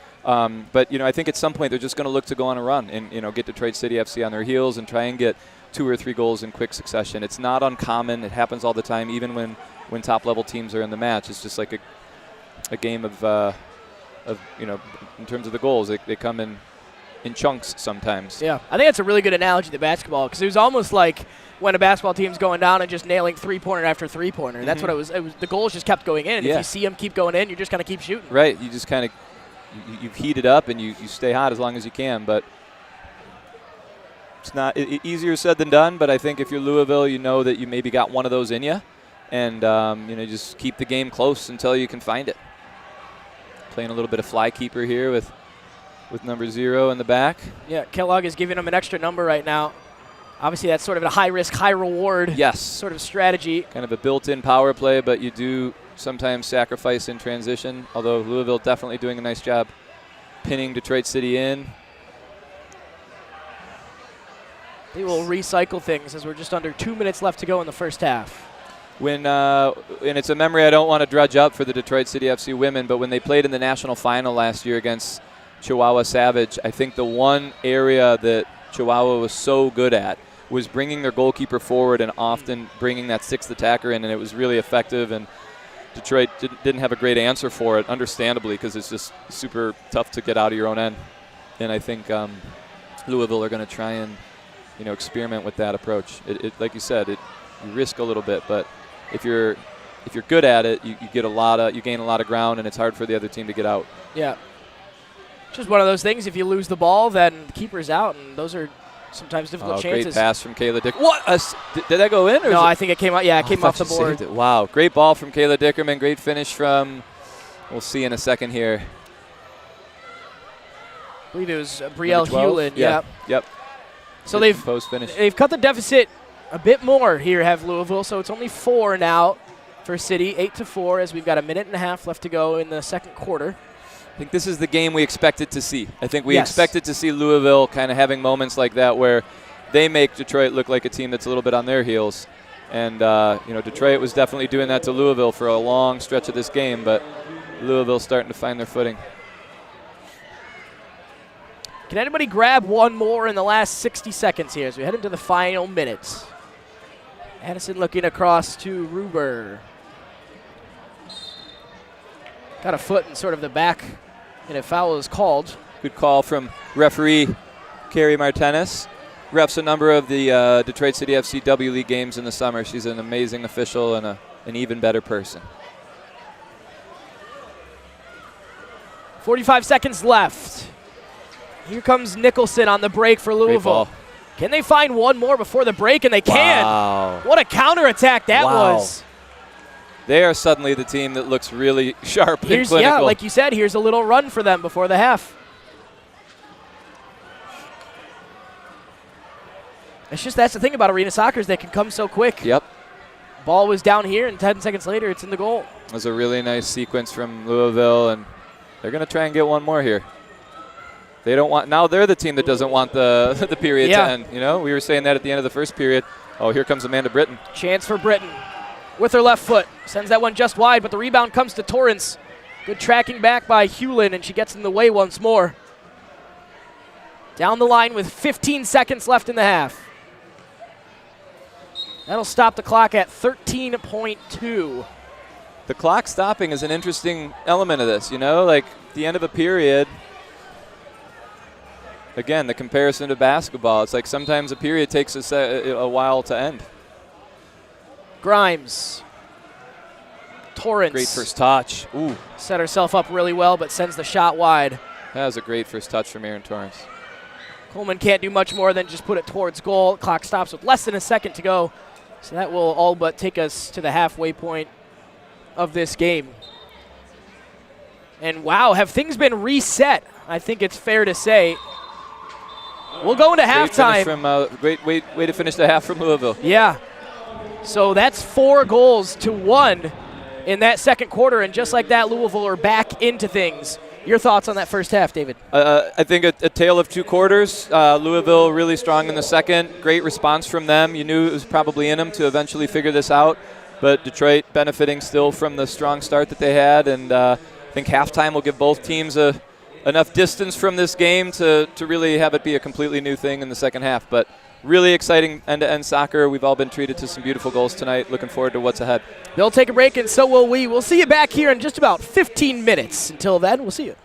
But, I think at some point they're just going to look to go on a run and, get Detroit City FC on their heels and try and get 2 or 3 goals in quick succession. It's not uncommon. It happens all the time, even when top-level teams are in the match. It's just like a game of in terms of the goals. They come in chunks sometimes. Yeah, I think that's a really good analogy to basketball, because it was almost like when a basketball team's going down and just nailing three-pointer after three-pointer. That's what it was. The goals just kept going in. And if you see them keep going in, you just kind of keep shooting. Right. You just kind of you heat it up and you stay hot as long as you can. But it's not easier said than done. But I think if you're Louisville, you know that you maybe got one of those in you, and just keep the game close until you can find it. Playing a little bit of fly keeper here with number 0 in the back. Yeah, Kellogg is giving him an extra number right now. Obviously, that's sort of a high-risk, high-reward sort of strategy. Kind of a built-in power play, but you do sometimes sacrifice in transition, although Louisville definitely doing a nice job pinning Detroit City in. They will recycle things as we're just under 2 minutes left to go in the first half. And it's a memory I don't want to drudge up for the Detroit City FC women, but when they played in the national final last year against Chihuahua Savage, I think the one area that Chihuahua was so good at was bringing their goalkeeper forward and often bringing that 6th attacker in, and it was really effective. And Detroit didn't have a great answer for it, understandably, because it's just super tough to get out of your own end. And I think Louisville are going to try and experiment with that approach. It like you said, you risk a little bit, but if you're good at it, you gain a lot of ground, and it's hard for the other team to get out. Yeah. Just one of those things. If you lose the ball, then the keeper's out, and those are sometimes difficult chances. Great pass from Kayla Dickerman. What? Did that go in? Or no, I think it came out. Yeah, it came off the board. Wow, great ball from Kayla Dickerman. Great finish from, we'll see in a second here. I believe it was Brielle Hewlin. Yep. So they've cut the deficit a bit more here, have Louisville. So it's only 4 now for City, 8-4, as we've got a minute and a half left to go in the second quarter. I think this is the game we expected to see. I think we expected to see Louisville kind of having moments like that where they make Detroit look like a team that's a little bit on their heels. And, Detroit was definitely doing that to Louisville for a long stretch of this game, but Louisville's starting to find their footing. Can anybody grab one more in the last 60 seconds here as we head into the final minutes? Addison looking across to Ruber. Got a foot in sort of the back, and a foul is called. Good call from referee Carrie Martinez. Refs a number of the Detroit City FC W League games in the summer. She's an amazing official and an even better person. 45 seconds left. Here comes Nicholson on the break for Louisville. Can they find one more before the break? And they can. Wow. What a counterattack that was. They are suddenly the team that looks really sharp and clinical. Yeah, like you said, here's a little run for them before the half. That's the thing about arena soccer is they can come so quick. Yep. Ball was down here, and 10 seconds later, it's in the goal. It was a really nice sequence from Louisville, and they're going to try and get one more here. They don't want. Now they're the team that doesn't want the period to end. We were saying that at the end of the first period. Oh, here comes Amanda Britton. Chance for Britton with her left foot. Sends that one just wide, but the rebound comes to Torrance. Good tracking back by Hewlin, and she gets in the way once more. Down the line with 15 seconds left in the half. That'll stop the clock at 13.2. The clock stopping is an interesting element of this, like the end of a period. Again, the comparison to basketball, it's like sometimes a period takes a while to end. Grimes. Torrance. Great first touch. Ooh. Set herself up really well, but sends the shot wide. That was a great first touch from Aaron Torrance. Coleman can't do much more than just put it towards goal. Clock stops with less than a second to go. So that will all but take us to the halfway point of this game. And wow, have things been reset? I think it's fair to say. We'll go into halftime. Great way to finish the half from Louisville. Yeah. So that's 4-1 in that second quarter. And just like that, Louisville are back into things. Your thoughts on that first half, David? I think a tale of 2 quarters. Louisville really strong in the second. Great response from them. You knew it was probably in them to eventually figure this out. But Detroit benefiting still from the strong start that they had. And I think halftime will give both teams a enough distance from this game to really have it be a completely new thing in the second half. But really exciting end-to-end soccer. We've all been treated to some beautiful goals tonight. Looking forward to what's ahead. They'll take a break, and so will we. We'll see you back here in just about 15 minutes. Until then, we'll see you.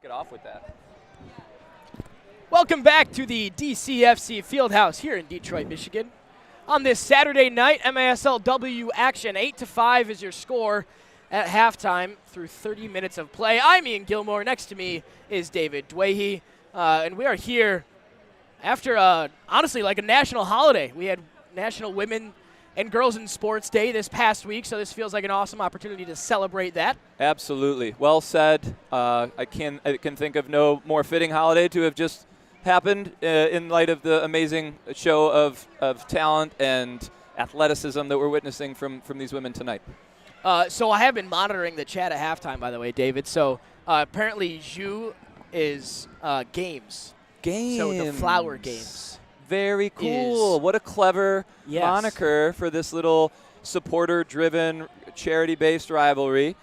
Get off with that. Welcome back to the DCFC Fieldhouse here in Detroit, Michigan. On this Saturday night, MASLW action, 8-5 is your score at halftime through 30 minutes of play. I'm Ian Gilmore. Next to me is David Dwayhe, and we are here after, honestly, like a national holiday. We had National Women and Girls in Sports Day this past week, so this feels like an awesome opportunity to celebrate that. Absolutely. Well said. I can think of no more fitting holiday to have just happened in light of the amazing show of talent and athleticism that we're witnessing from these women tonight. So I have been monitoring the chat at halftime, by the way, David. So apparently Zhu is games. So the flower games. Very cool. What a clever moniker for this little supporter-driven, charity-based rivalry.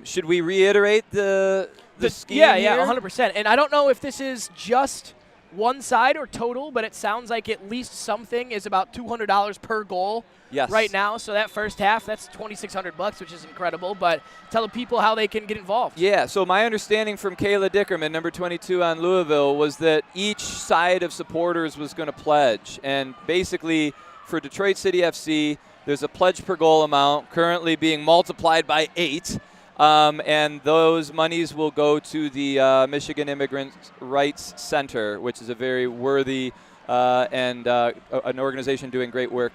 Should we reiterate the scheme Yeah, here? 100%. And I don't know if this is just one side or total, but it sounds like at least something is about $200 per goal right now. So that first half, that's $2,600, which is incredible. But tell the people how they can get involved. Yeah, so my understanding from Kayla Dickerman, number 22 on Louisville, was that each side of supporters was going to pledge. And basically, for Detroit City FC, there's a pledge per goal amount currently being multiplied by 8. And those monies will go to the Michigan Immigrant Rights Center, which is a very worthy and an organization doing great work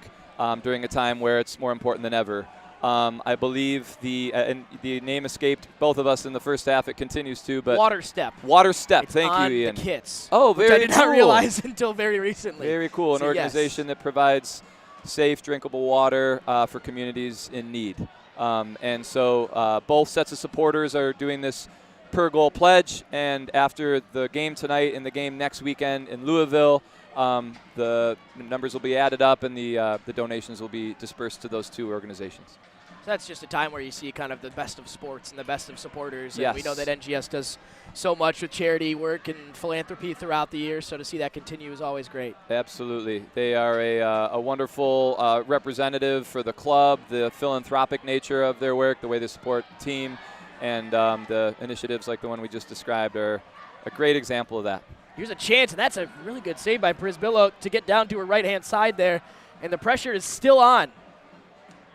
during a time where it's more important than ever. I believe the name escaped both of us in the first half. It continues to, but Water Step. Thank on you, Ian. The kits. Oh, very which I did not cool. realize until very recently. Very cool. An organization that provides safe, drinkable water for communities in need. And so both sets of supporters are doing this per goal pledge, and after the game tonight and the game next weekend in Louisville, the numbers will be added up and the donations will be dispersed to those two organizations. So that's just a time where you see kind of the best of sports and the best of supporters. Yes. And we know that NGS does so much with charity work and philanthropy throughout the year, so to see that continue is always great. Absolutely. They are a wonderful representative for the club, the philanthropic nature of their work, the way they support the team, and the initiatives like the one we just described are a great example of that. Here's a chance, and that's a really good save by Prisbillo to get down to her right-hand side there, and the pressure is still on.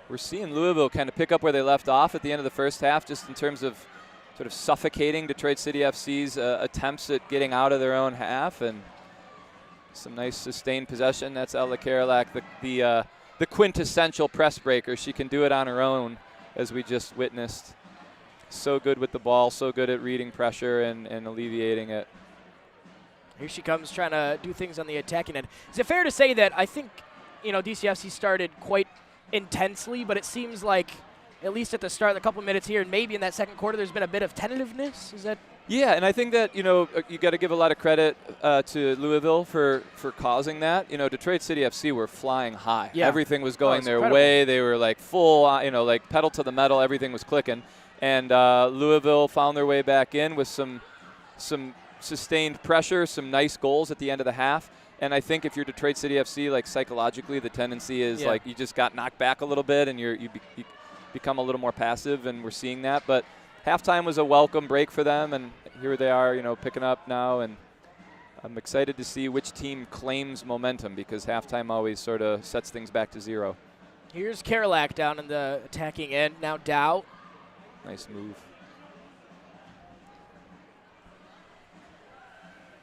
We're seeing Louisville kind of pick up where they left off at the end of the first half, just in terms of sort of suffocating Detroit City FC's attempts at getting out of their own half, and some nice sustained possession. That's Ella Karolak, the quintessential press breaker. She can do it on her own, as we just witnessed. So good with the ball, so good at reading pressure and alleviating it. Here she comes trying to do things on the attacking end. Is it fair to say that I think, DCFC started quite intensely, but it seems like at least at the start, a couple minutes here, and maybe in that second quarter, there's been a bit of tentativeness? Is that? Yeah, and I think that, you got to give a lot of credit to Louisville for causing that. Detroit City FC were flying high. Yeah. Everything was going their incredible. way. They were like full, like pedal to the metal. Everything was clicking. And Louisville found their way back in with some sustained pressure, some nice goals at the end of the half. And I think if you're Detroit City FC, like psychologically, the tendency is like you just got knocked back a little bit and you become a little more passive, and we're seeing that. But halftime was a welcome break for them, and here they are, picking up now. And I'm excited to see which team claims momentum, because halftime always sort of sets things back to zero. Here's Karolak down in the attacking end. Now Dow. Nice move.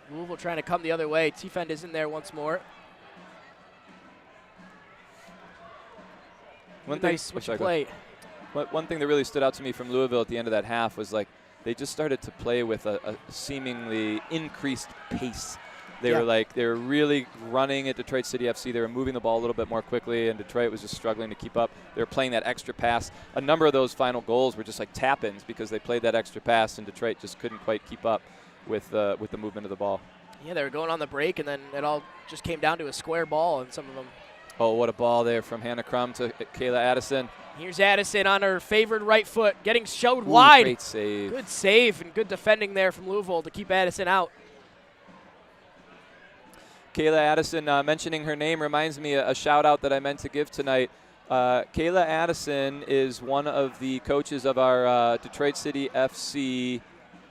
Louisville trying to come the other way. Tiefend is in there once more. Nice switch of play. One thing that really stood out to me from Louisville at the end of that half was like they just started to play with a seemingly increased pace. They were really running at Detroit City FC. They were moving the ball a little bit more quickly, and Detroit was just struggling to keep up. They were playing that extra pass. A number of those final goals were just like tap-ins because they played that extra pass, and Detroit just couldn't quite keep up with the movement of the ball. Yeah, they were going on the break, and then it all just came down to a square ball in some of them. Oh, what a ball there from Hannah Crum to Kayla Addison. Here's Addison on her favored right foot, getting showed wide. Great save. Good save and good defending there from Louisville to keep Addison out. Kayla Addison, mentioning her name reminds me a shout-out that I meant to give tonight. Kayla Addison is one of the coaches of our Detroit City FC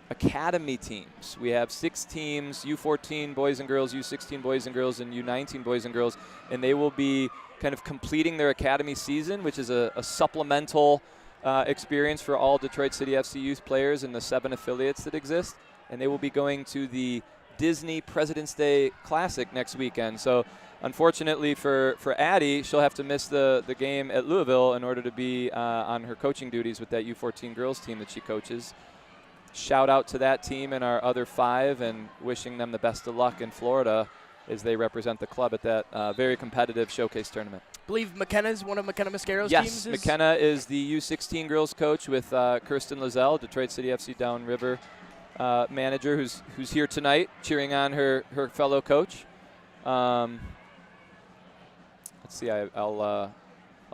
academy teams. We have 6 teams, U14 boys and girls, U16 boys and girls, and U19 boys and girls, and they will be kind of completing their academy season, which is a supplemental experience for all Detroit City FC youth players and the 7 affiliates that exist. And they will be going to the Disney President's Day Classic next weekend. So unfortunately for Addie, she'll have to miss the game at Louisville in order to be on her coaching duties with that U14 girls team that she coaches. Shout out to that team and our other 5, and wishing them the best of luck in Florida as they represent the club at that very competitive showcase tournament. I believe McKenna's one of McKenna Mascaro's Yes, teams? McKenna is the U16 girls coach with Kirsten Lozelle, Detroit City FC Downriver manager, who's here tonight cheering on her fellow coach. Let's see, I'll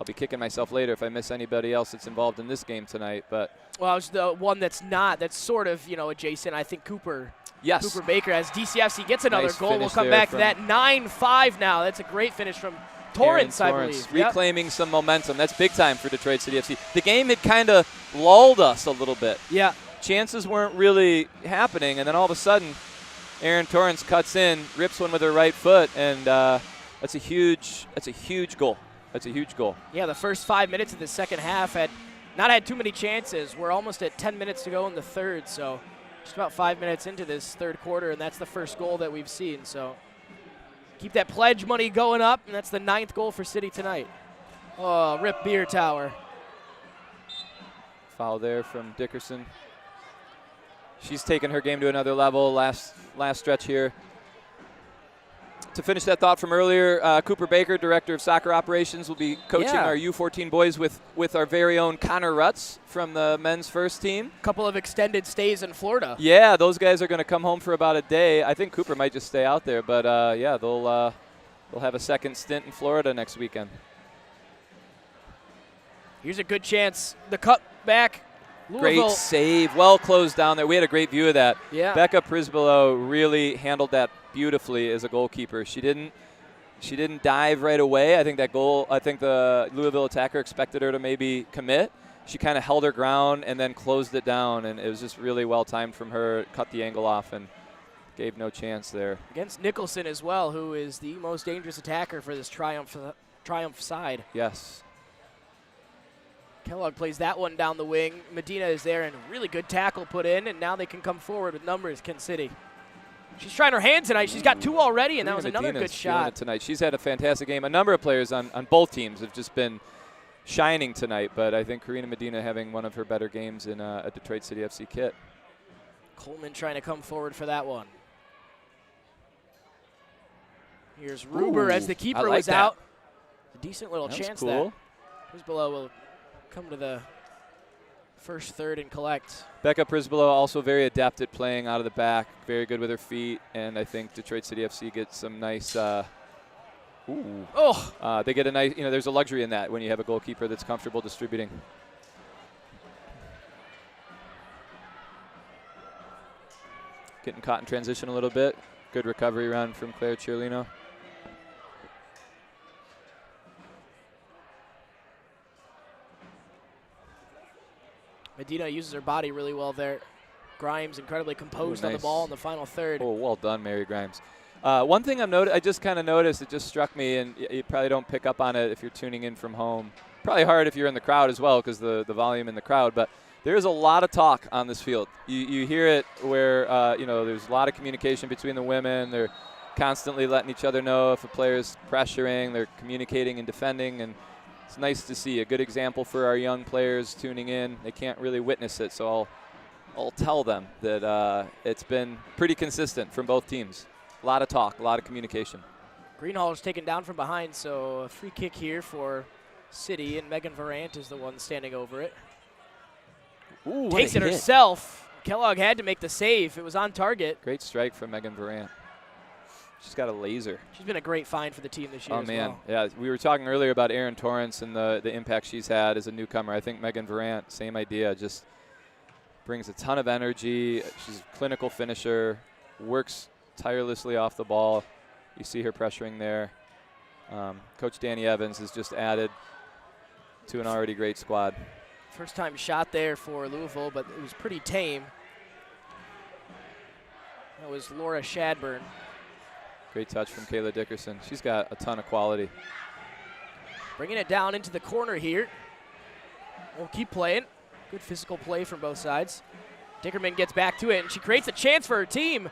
be kicking myself later if I miss anybody else that's involved in this game tonight. But well, it's the one that's sort of, adjacent. I think Cooper. Yes. Cooper Baker, as DCFC gets another Nice goal. We'll finish come there back to that 9-5 now. That's a great finish from Torrance, I believe. Reclaiming some momentum. That's big time for Detroit City FC. The game had kind of lulled us a little bit. Yeah. Chances weren't really happening, and then all of a sudden, Erin Torrance cuts in, rips one with her right foot, and that's a huge goal. That's a huge goal. Yeah, the first 5 minutes of the second half had not had too many chances. We're almost at 10 minutes to go in the third, so just about 5 minutes into this third quarter, and that's the first goal that we've seen. So keep that pledge money going up, and that's the 9th goal for City tonight. Oh, rip beer tower. Foul there from Dickerson. She's taken her game to another level. Last stretch here. To finish that thought from earlier, Cooper Baker, Director of Soccer Operations, will be coaching our U14 boys with our very own Connor Rutz from the men's first team. Couple of extended stays in Florida. Yeah, those guys are going to come home for about a day. I think Cooper might just stay out there, but yeah, they'll have a second stint in Florida next weekend. Here's a good chance. The cut back. Louisville. Great save. Well closed down there. We had a great view of that. Yeah. Becca Prisbilo really handled that beautifully as a goalkeeper. She didn't dive right away. I think the Louisville attacker expected her to maybe commit. She kind of held her ground and then closed it down, and it was just really well timed from her. Cut the angle off and gave no chance there. Against Nicholson as well, who is the most dangerous attacker for this Triumph side. Yes. Kellogg plays that one down the wing. Medina is there, and a really good tackle put in, and now they can come forward with numbers, Kent City. She's trying her hand tonight. She's got 2 already, and that was another good shot tonight. She's had a fantastic game. A number of players on both teams have just been shining tonight, but I think Karina Medina having one of her better games in a Detroit City FC kit. Coleman trying to come forward for that one. Here's Ruber as the keeper was out. A decent little chance cool. Who's below will come to the first third and collect. Becca Prisbilo also very adept at playing out of the back, very good with her feet, and I think Detroit City FC gets some nice they get a nice, there's a luxury in that when you have a goalkeeper that's comfortable distributing. Getting caught in transition a little bit. Good recovery run from Claire Ciarlino. Medina uses her body really well there. Grimes incredibly composed on the ball in the final third. Oh, well done, Mary Grimes. One thing I just kind of noticed, it just struck me, and you probably don't pick up on it if you're tuning in from home. Probably hard if you're in the crowd as well because the volume in the crowd, but there's a lot of talk on this field. You hear it where, there's a lot of communication between the women. They're constantly letting each other know if a player's pressuring. They're communicating and defending, and it's nice to see. A good example for our young players tuning in. They can't really witness it, so I'll tell them that it's been pretty consistent from both teams. A lot of talk, a lot of communication. Greenhall is taken down from behind, so a free kick here for City, and Megan Varant is the one standing over it. Ooh, takes it herself. Kellogg had to make the save. It was on target. Great strike from Megan Varant. She's got a laser. She's been a great find for the team this year as well. Yeah, we were talking earlier about Erin Torrance and the impact she's had as a newcomer. I think Megan Varant, same idea, just brings a ton of energy. She's a clinical finisher, works tirelessly off the ball. You see her pressuring there. Coach Danny Evans has just added to an already great squad. First time shot there for Louisville, but it was pretty tame. That was Laura Shadburn. Great touch from Kayla Dickerson. She's got a ton of quality. Bringing it down into the corner here. We'll keep playing. Good physical play from both sides. Dickerman gets back to it, and she creates a chance for her team.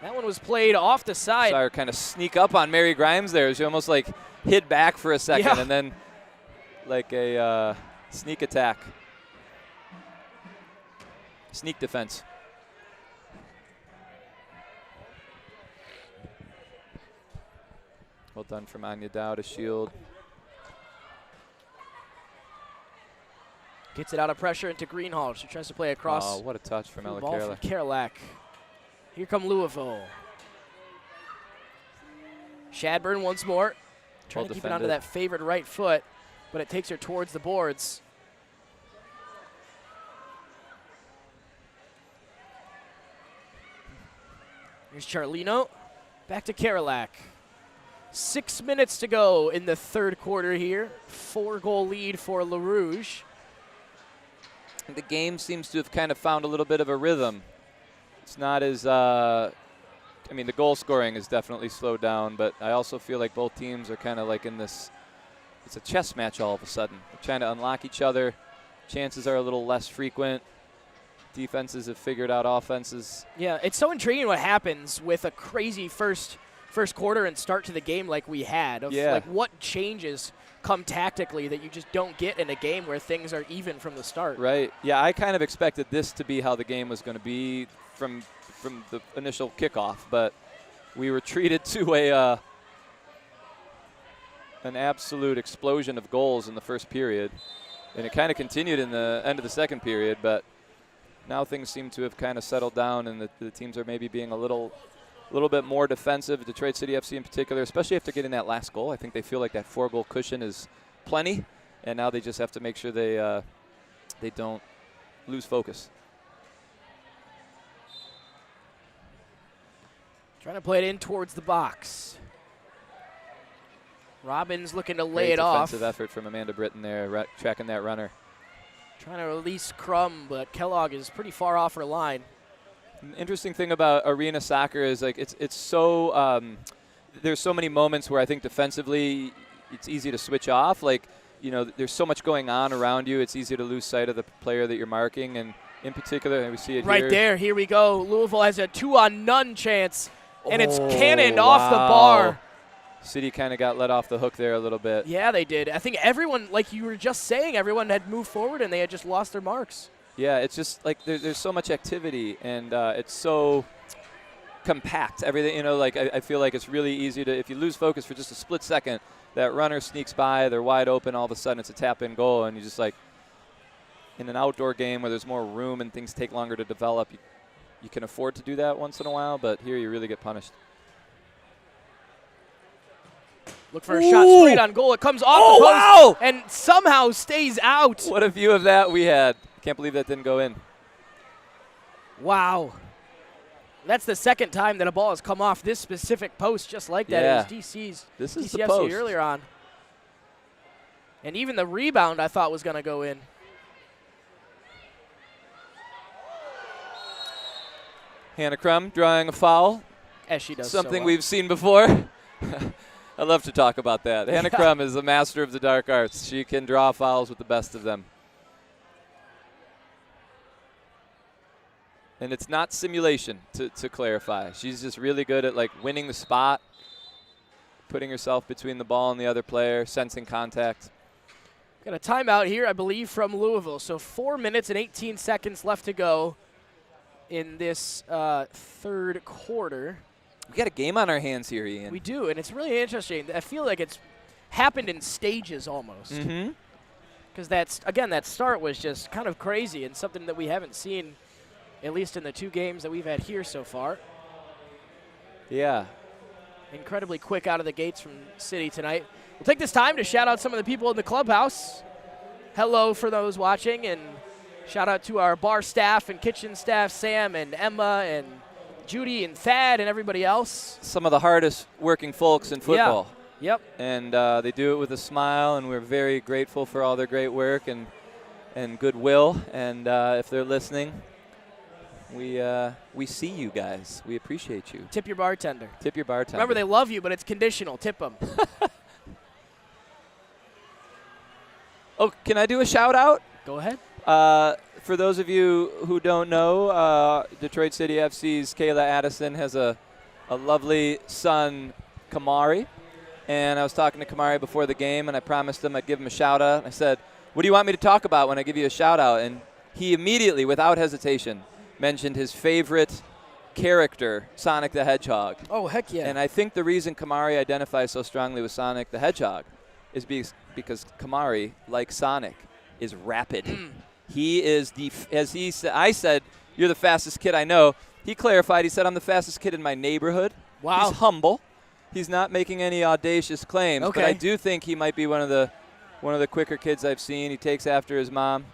That one was played off the side. Saw her kind of sneak up on Mary Grimes there. She almost like hid back for a second and then like a sneak attack. Sneak defense. Well done from Anya Dow to shield. Gets it out of pressure into Greenhall. She tries to play across. Oh, what a touch from Ella ball Karolak. from Karolak. Here come Louisville. Shadburn once more. Trying to keep it onto that favored right foot, but it takes her towards the boards. Here's Charlino. Back to Karolak. 6 minutes to go in the third quarter here. 4-goal lead for LaRouge. The game seems to have kind of found a little bit of a rhythm. It's not as, I mean, the goal scoring is definitely slowed down, but I also feel like both teams are kind of like in this, it's a chess match all of a sudden. They're trying to unlock each other. Chances are a little less frequent. Defenses have figured out offenses. Yeah, it's so intriguing what happens with a crazy first quarter and start to the game like we had. Like what changes come tactically that you just don't get in a game where things are even from the start. Right. Yeah, I kind of expected this to be how the game was going to be from the initial kickoff, but we were treated to an absolute explosion of goals in the first period, and it kind of continued in the end of the second period, but now things seem to have kind of settled down, and the teams are maybe being a little bit more defensive. Detroit City FC in particular, especially after getting that last goal. I think they feel like that 4-goal cushion is plenty, and now they just have to make sure they don't lose focus. Trying to play it in towards the box. Robbins looking to lay Great it off. defensive effort from Amanda Britton there, tracking that runner. Trying to release Crum, but Kellogg is pretty far off her line. An interesting thing about arena soccer is like it's so there's so many moments where I think defensively it's easy to switch off. Like, you know, there's so much going on around you. It's easy to lose sight of the player that you're marking, and in particular, and we see it right here. there. Here we go. Louisville has a 2-on-none chance, and it's cannoned off the bar. City kind of got let off the hook there a little bit. Yeah, they did. I think everyone, like you were just saying, everyone had moved forward and they had just lost their marks. Yeah, it's just like there's so much activity, and it's so compact. Everything, you know, like I feel like it's really easy to, if you lose focus for just a split second, that runner sneaks by, they're wide open, all of a sudden it's a tap-in goal, and you just like, in an outdoor game where there's more room and things take longer to develop, you can afford to do that once in a while, but here you really get punished. Look for a shot straight on goal. It comes off the post and somehow stays out. What a view of that we had. Can't believe that didn't go in. Wow. That's the second time that a ball has come off this specific post just like that. Yeah. It was DC's. This is DCFC the post. Earlier on. And even the rebound I thought was going to go in. Hannah Crum drawing a foul. As she does Something so well. we've seen before. I love to talk about that. Hannah Crum is a master of the dark arts. She can draw fouls with the best of them. And it's not simulation, to clarify. She's just really good at like winning the spot, putting herself between the ball and the other player, sensing contact. Got a timeout here, I believe, from Louisville. So 4 minutes and 18 seconds left to go in this third quarter. We got a game on our hands here, Ian. We do, and it's really interesting. I feel like it's happened in stages almost. Because that start was just kind of crazy and something that we haven't seen, at least in the 2 games that we've had here so far. Yeah. Incredibly quick out of the gates from City tonight. We'll take this time to shout out some of the people in the clubhouse. Hello for those watching, and shout out to our bar staff and kitchen staff, Sam and Emma and Judy and Thad and everybody else. Some of the hardest working folks in football. Yeah. Yep. And they do it with a smile, and we're very grateful for all their great work and goodwill. And if they're listening, We see you guys. We appreciate you. Tip your bartender. Tip your bartender. Remember, they love you, but it's conditional. Tip them. Oh, can I do a shout out? Go ahead. For those of you who don't know, Detroit City FC's Kayla Addison has a lovely son, Kamari. And I was talking to Kamari before the game, and I promised him I'd give him a shout out. I said, what do you want me to talk about when I give you a shout out? And he immediately, without hesitation, mentioned his favorite character, Sonic the Hedgehog. Oh, heck yeah. And I think the reason Kamari identifies so strongly with Sonic the Hedgehog is because Kamari, like Sonic, is rapid. He is I said, you're the fastest kid I know. He clarified, he said, I'm the fastest kid in my neighborhood. Wow. He's humble. He's not making any audacious claims, okay. But I do think he might be one of the quicker kids I've seen. He takes after his mom.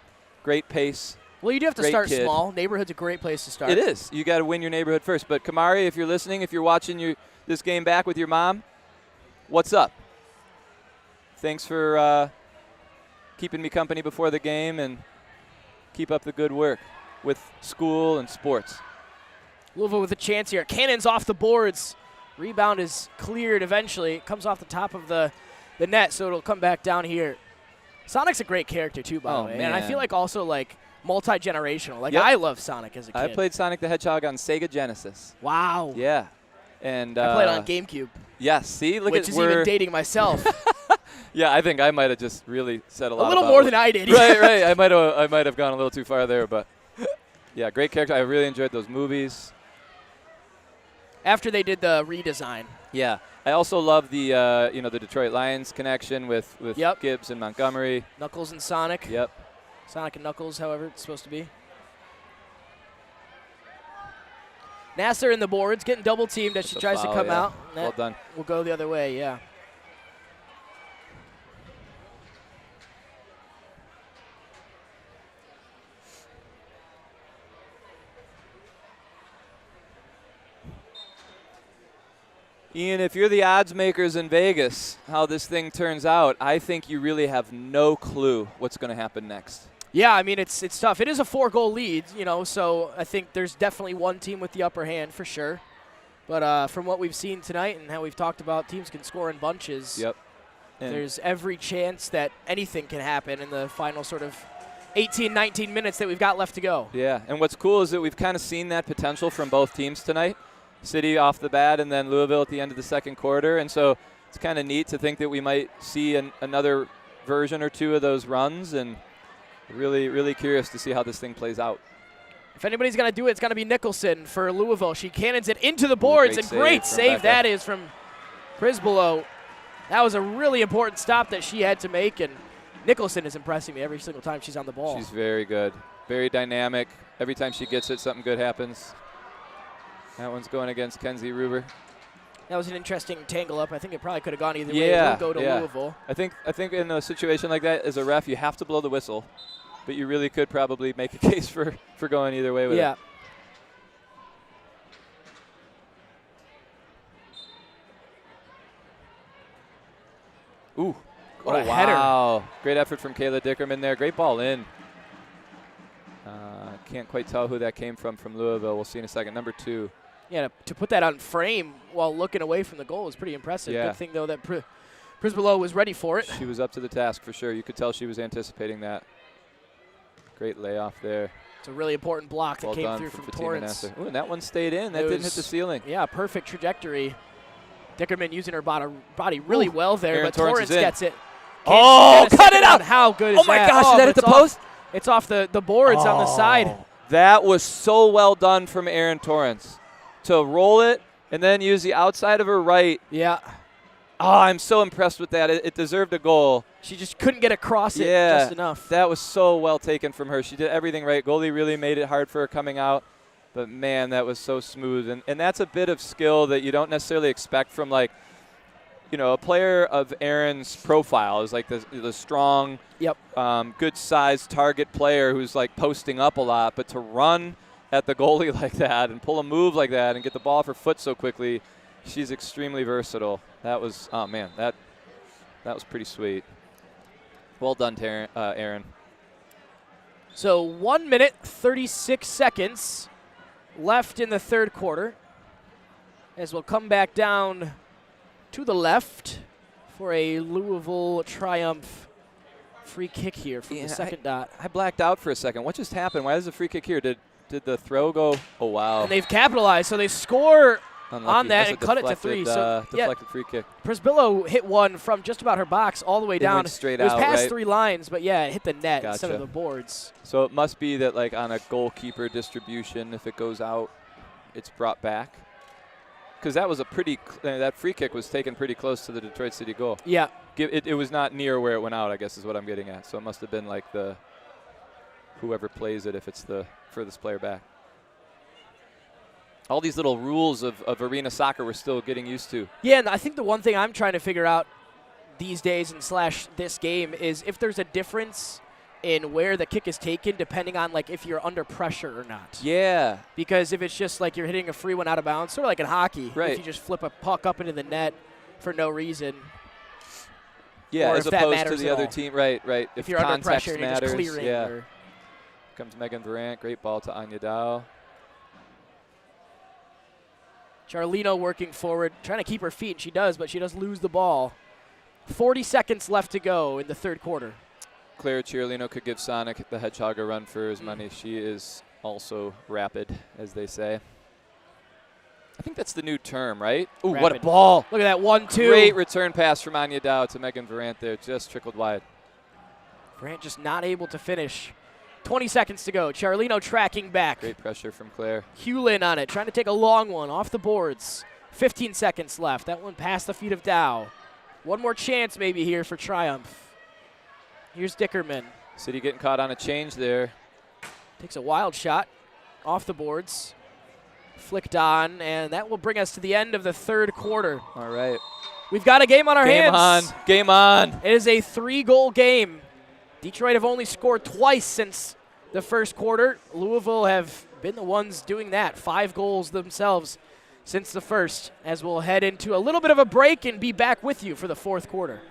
Great pace. Well, you do have to start kid. small. Neighborhood's a great place to start. It is. You got to win your neighborhood first. But Kamari, if you're listening, if you're watching this game back with your mom, what's up? Thanks for keeping me company before the game, and keep up the good work with school and sports. Louisville with a chance here. Cannon's off the boards. Rebound is cleared eventually. It comes off the top of the net, so it'll come back down here. Sonic's a great character, too, by the way. Man. And I feel like also, like, multi-generational. Like, Yep. I love Sonic as a kid. I played Sonic the Hedgehog on Sega Genesis. Wow. Yeah. And I played on GameCube. Yes. See? Look which at is even dating myself. Yeah, I think I might have just really said a lot. A little more than I did. Right. I might have gone a little too far there, but yeah, great character. I really enjoyed those movies. After they did the redesign. Yeah, I also love the the Detroit Lions connection with Yep. Gibbs and Montgomery. Knuckles and Sonic. Yep. Sonic and Knuckles, however it's supposed to be. Nasser in the boards, getting double teamed as she tries to come out. Well done. We'll go the other way, yeah. Ian, if you're the odds makers in Vegas, how this thing turns out, I think you really have no clue what's going to happen next. Yeah, I mean, it's tough. It is a 4-goal lead, so I think there's definitely one team with the upper hand for sure. But from what we've seen tonight and how we've talked about, teams can score in bunches. Yep. There's every chance that anything can happen in the final sort of 18, 19 minutes that we've got left to go. Yeah, and what's cool is that we've kind of seen that potential from both teams tonight. City off the bat and then Louisville at the end of the second quarter. And so it's kind of neat to think that we might see another version or two of those runs, and really, really curious to see how this thing plays out. If anybody's going to do it, it's going to be Nicholson for Louisville. She cannons it into the boards, and great save that is from Prisbelow. That was a really important stop that she had to make, and Nicholson is impressing me every single time she's on the ball. She's very good, very dynamic. Every time she gets it, something good happens. That one's going against Kenzie Ruber. That was an interesting tangle up. I think it probably could have gone either way. Yeah, We'll go to Louisville. I think in a situation like that, as a ref, you have to blow the whistle, but you really could probably make a case for going either way with it. Ooh. What a header. Wow. Great effort from Kayla Dickerman there. Great ball in. Can't quite tell who that came from Louisville. We'll see in a second. Number 2. Yeah, to put that on frame while looking away from the goal is pretty impressive. Yeah. Good thing, though, that Prisbelow was ready for it. She was up to the task for sure. You could tell she was anticipating that. Great layoff there. It's a really important block that Well came through from Torrance. Ooh, and that one stayed in. That didn't hit the ceiling. Yeah, perfect trajectory. Dickerman using her body really well there, Aaron but Torrance gets it. Oh, cut it out! How good is that? Oh, my gosh, is that at the post? It's off the boards on the side. That was so well done from Aaron Torrance to roll it and then use the outside of her right. Yeah. Oh, I'm so impressed with that. It deserved a goal. She just couldn't get across it just enough. That was so well taken from her. She did everything right. Goalie really made it hard for her coming out. But, man, that was so smooth. And that's a bit of skill that you don't necessarily expect from, like, a player of Aaron's profile is like the strong, good-sized target player who's, like, posting up a lot. But to run at the goalie like that and pull a move like that and get the ball off her foot so quickly, she's extremely versatile. That was, oh, man, that was pretty sweet. Well done, Aaron. So 1 minute, 36 seconds. left in the third quarter, as we'll come back down to the left for a Louisville Triumph free kick here from the second dot. I blacked out for a second. What just happened? Why is the free kick here? Did the throw go? Oh, wow. And they've capitalized, so they score Unlucky. on that That's and cut it to 3. So deflected free kick. Prisbillo hit one from just about her box all the way down. Went straight it was out, past right? 3 lines, but yeah, it hit the net instead of Gotcha. the boards. So it must be that, like, on a goalkeeper distribution, if it goes out, it's brought back. Because that was a pretty that free kick was taken pretty close to the Detroit City goal. Yeah. It was not near where it went out, I guess is what I'm getting at. So it must have been like whoever plays it if it's the furthest player back. All these little rules of arena soccer we're still getting used to. Yeah, and I think the one thing I'm trying to figure out these days and / this game is if there's a difference in where the kick is taken depending on like if you're under pressure or not. Yeah. Because if it's just like you're hitting a free one out of bounds, sort of like in hockey, right. if you just flip a puck up into the net for no reason. Yeah, or as if that opposed to the other all. team. Right. If you're under pressure and matters, you're just clearing. yeah. Or Comes Megan Durant, great ball to Anya Dow. Charlino working forward, trying to keep her feet, and she does, but she does lose the ball. 40 seconds left to go in the third quarter. Claire Ciarlino could give Sonic the Hedgehog a run for his money. She is also rapid, as they say. I think that's the new term, right? Ooh, Rapid. what a ball. Look at that 1-2. Great return pass from Anya Dow to Megan Durant there. Just trickled wide. Durant just not able to finish. 20 seconds to go. Ciarlino tracking back. Great pressure from Claire. Hewlin on it, trying to take a long one off the boards. 15 seconds left. That one past the feet of Dow. One more chance maybe here for Triumph. Here's Dickerman. City getting caught on a change there. Takes a wild shot off the boards. Flicked on, and that will bring us to the end of the third quarter. All right. We've got a game on our hands. Game on. Game on. It is a 3-goal game. Detroit have only scored twice since the first quarter. Louisville have been the ones doing that. 5 goals themselves since the first, as we'll head into a little bit of a break and be back with you for the fourth quarter.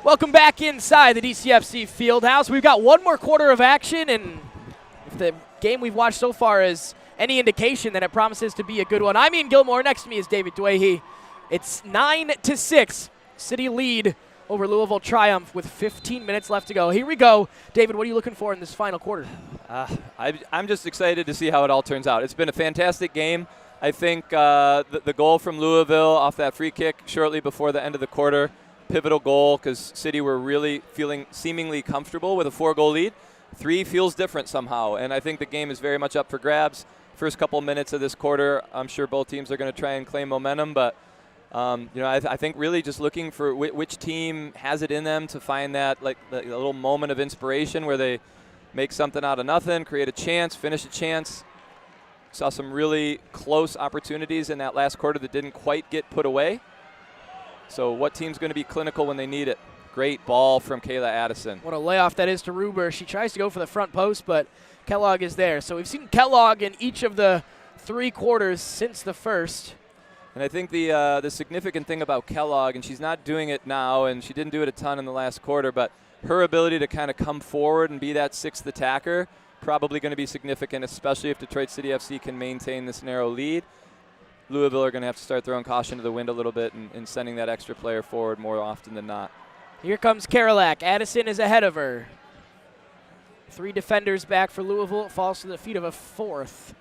Welcome back inside the DCFC Fieldhouse. We've got one more quarter of action, and if the game we've watched so far is any indication, then it promises to be a good one. I'm Ian Gilmore. Next to me is David Dwayhe. It's 9-6. City lead over Louisville Triumph with 15 minutes left to go. Here we go. David, what are you looking for in this final quarter? I'm just excited to see how it all turns out. It's been a fantastic game. I think the goal from Louisville off that free kick shortly before the end of the quarter, pivotal goal because City were really feeling seemingly comfortable with a 4-goal lead. 3 feels different somehow, and I think the game is very much up for grabs. First couple minutes of this quarter, I'm sure both teams are going to try and claim momentum, but I think really just looking for which team has it in them to find that like the little moment of inspiration where they make something out of nothing, create a chance, finish a chance. Saw some really close opportunities in that last quarter that didn't quite get put away. So what team's going to be clinical when they need it? Great ball from Kayla Addison. What a layoff that is to Ruber. She tries to go for the front post, but Kellogg is there. So we've seen Kellogg in each of the 3 quarters since the first. And I think the significant thing about Kellogg, and she's not doing it now, and she didn't do it a ton in the last quarter, but her ability to kind of come forward and be that 6th attacker, probably going to be significant, especially if Detroit City FC can maintain this narrow lead. Louisville are going to have to start throwing caution to the wind a little bit and sending that extra player forward more often than not. Here comes Karolak. Addison is ahead of her. 3 defenders back for Louisville. It falls to the feet of a 4th.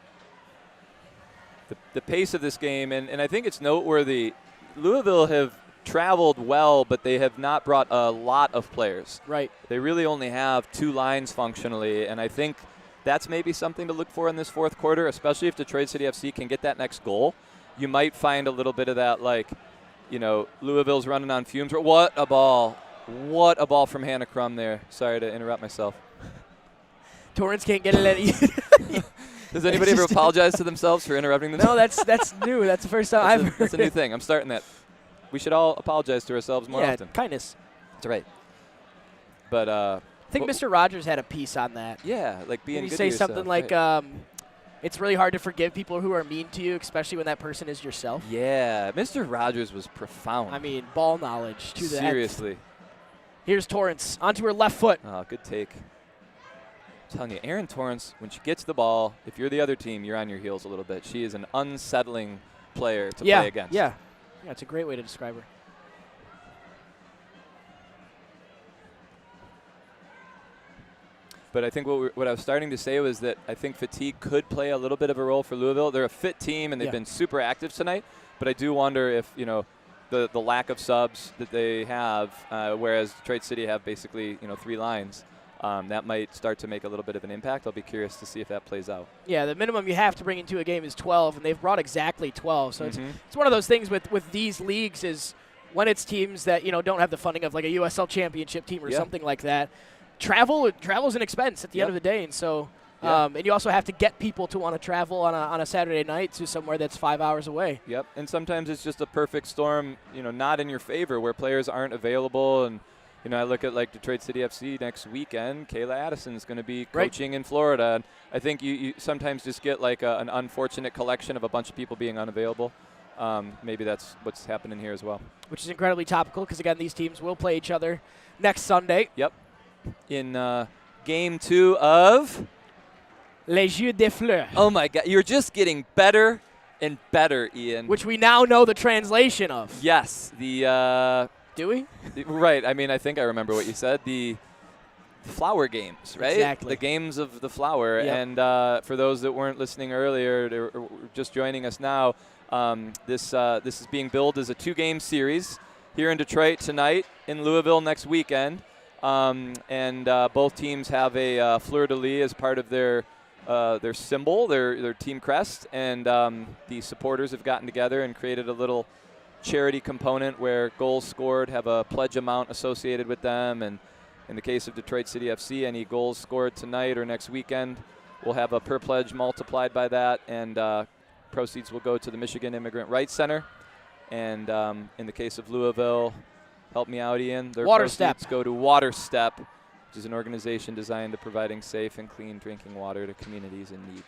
The pace of this game, and I think it's noteworthy, Louisville have traveled well, but they have not brought a lot of players. Right. They really only have 2 lines functionally, and I think that's maybe something to look for in this 4th quarter, especially if Detroit City FC can get that next goal. You might find a little bit of that, like, Louisville's running on fumes. What a ball. What a ball from Hannah Crum there. Sorry to interrupt myself. Torrance can't get it at you. Does anybody ever apologize to themselves for interrupting them? No, that's new. That's the first time I've heard. That's a new thing. I'm starting that. We should all apologize to ourselves more often. Kindness. That's right. But I think Mr. Rogers had a piece on that. Yeah, like being Did good you say to something yourself, like, right. It's really hard to forgive people who are mean to you, especially when that person is yourself? Yeah, Mr. Rogers was profound. I mean, ball knowledge to the Seriously. Here's Torrance onto her left foot. Oh, good take. I'm telling you, Erin Torrance, when she gets the ball, if you're the other team, you're on your heels a little bit. She is an unsettling player to play against. Yeah, it's a great way to describe her. But I think what I was starting to say was that I think fatigue could play a little bit of a role for Louisville. They're a fit team, and they've been super active tonight. But I do wonder if, the lack of subs that they have, whereas Detroit City have basically, 3 lines, that might start to make a little bit of an impact. I'll be curious to see if that plays out. Yeah, the minimum you have to bring into a game is 12, and they've brought exactly 12. So it's one of those things with these leagues is when it's teams that, don't have the funding of like a USL championship team or something like that. Travel's an expense at the end of the day, and so and you also have to get people to want to travel on a Saturday night to somewhere that's 5 hours away. Yep, and sometimes it's just a perfect storm, not in your favor where players aren't available. And I look at like Detroit City FC next weekend. Kayla Addison is going to be coaching in Florida, and I think you sometimes just get like an unfortunate collection of a bunch of people being unavailable. Maybe that's what's happening here as well. Which is incredibly topical because again, these teams will play each other next Sunday. Yep. In game 2 of Les Jeux des Fleurs. Oh my God, you're just getting better and better, Ian. Which we now know the translation of. Yes, Do we? Right. I mean, I think I remember what you said. The flower games, right? Exactly. The games of the flower. Yep. And for those that weren't listening earlier or just joining us now, this is being billed as a 2-game series here in Detroit tonight, in Louisville next weekend. And both teams have a fleur-de-lis as part of their symbol, their team crest, and the supporters have gotten together and created a little charity component where goals scored have a pledge amount associated with them, and in the case of Detroit City FC, any goals scored tonight or next weekend will have a per pledge multiplied by that, and proceeds will go to the Michigan Immigrant Rights Center. And in the case of Louisville, help me out, Ian. Their proceeds go to Water Step, which is an organization designed to providing safe and clean drinking water to communities in need.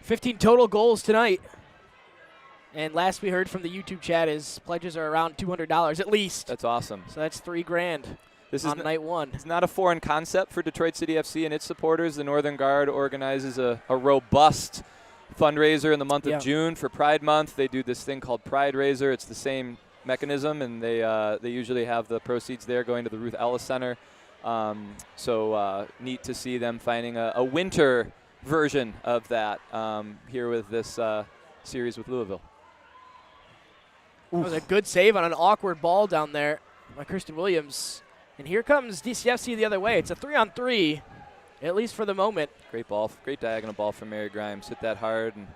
15 total goals tonight. And last we heard from the YouTube chat is pledges are around $200 at least. That's awesome. So that's $3,000 on night one. It's not a foreign concept for Detroit City FC and its supporters. The Northern Guard organizes a robust fundraiser in the month of June for Pride Month. They do this thing called Pride Raiser. It's the same mechanism, and they usually have the proceeds there going to the Ruth Ellis Center. So neat to see them finding a winter version of that here with this series with Louisville. That was a good save on an awkward ball down there by Kristen Williams. And here comes DCFC the other way. It's a 3-on-3, at least for the moment. Great ball, great diagonal ball from Mary Grimes. Hit that hard and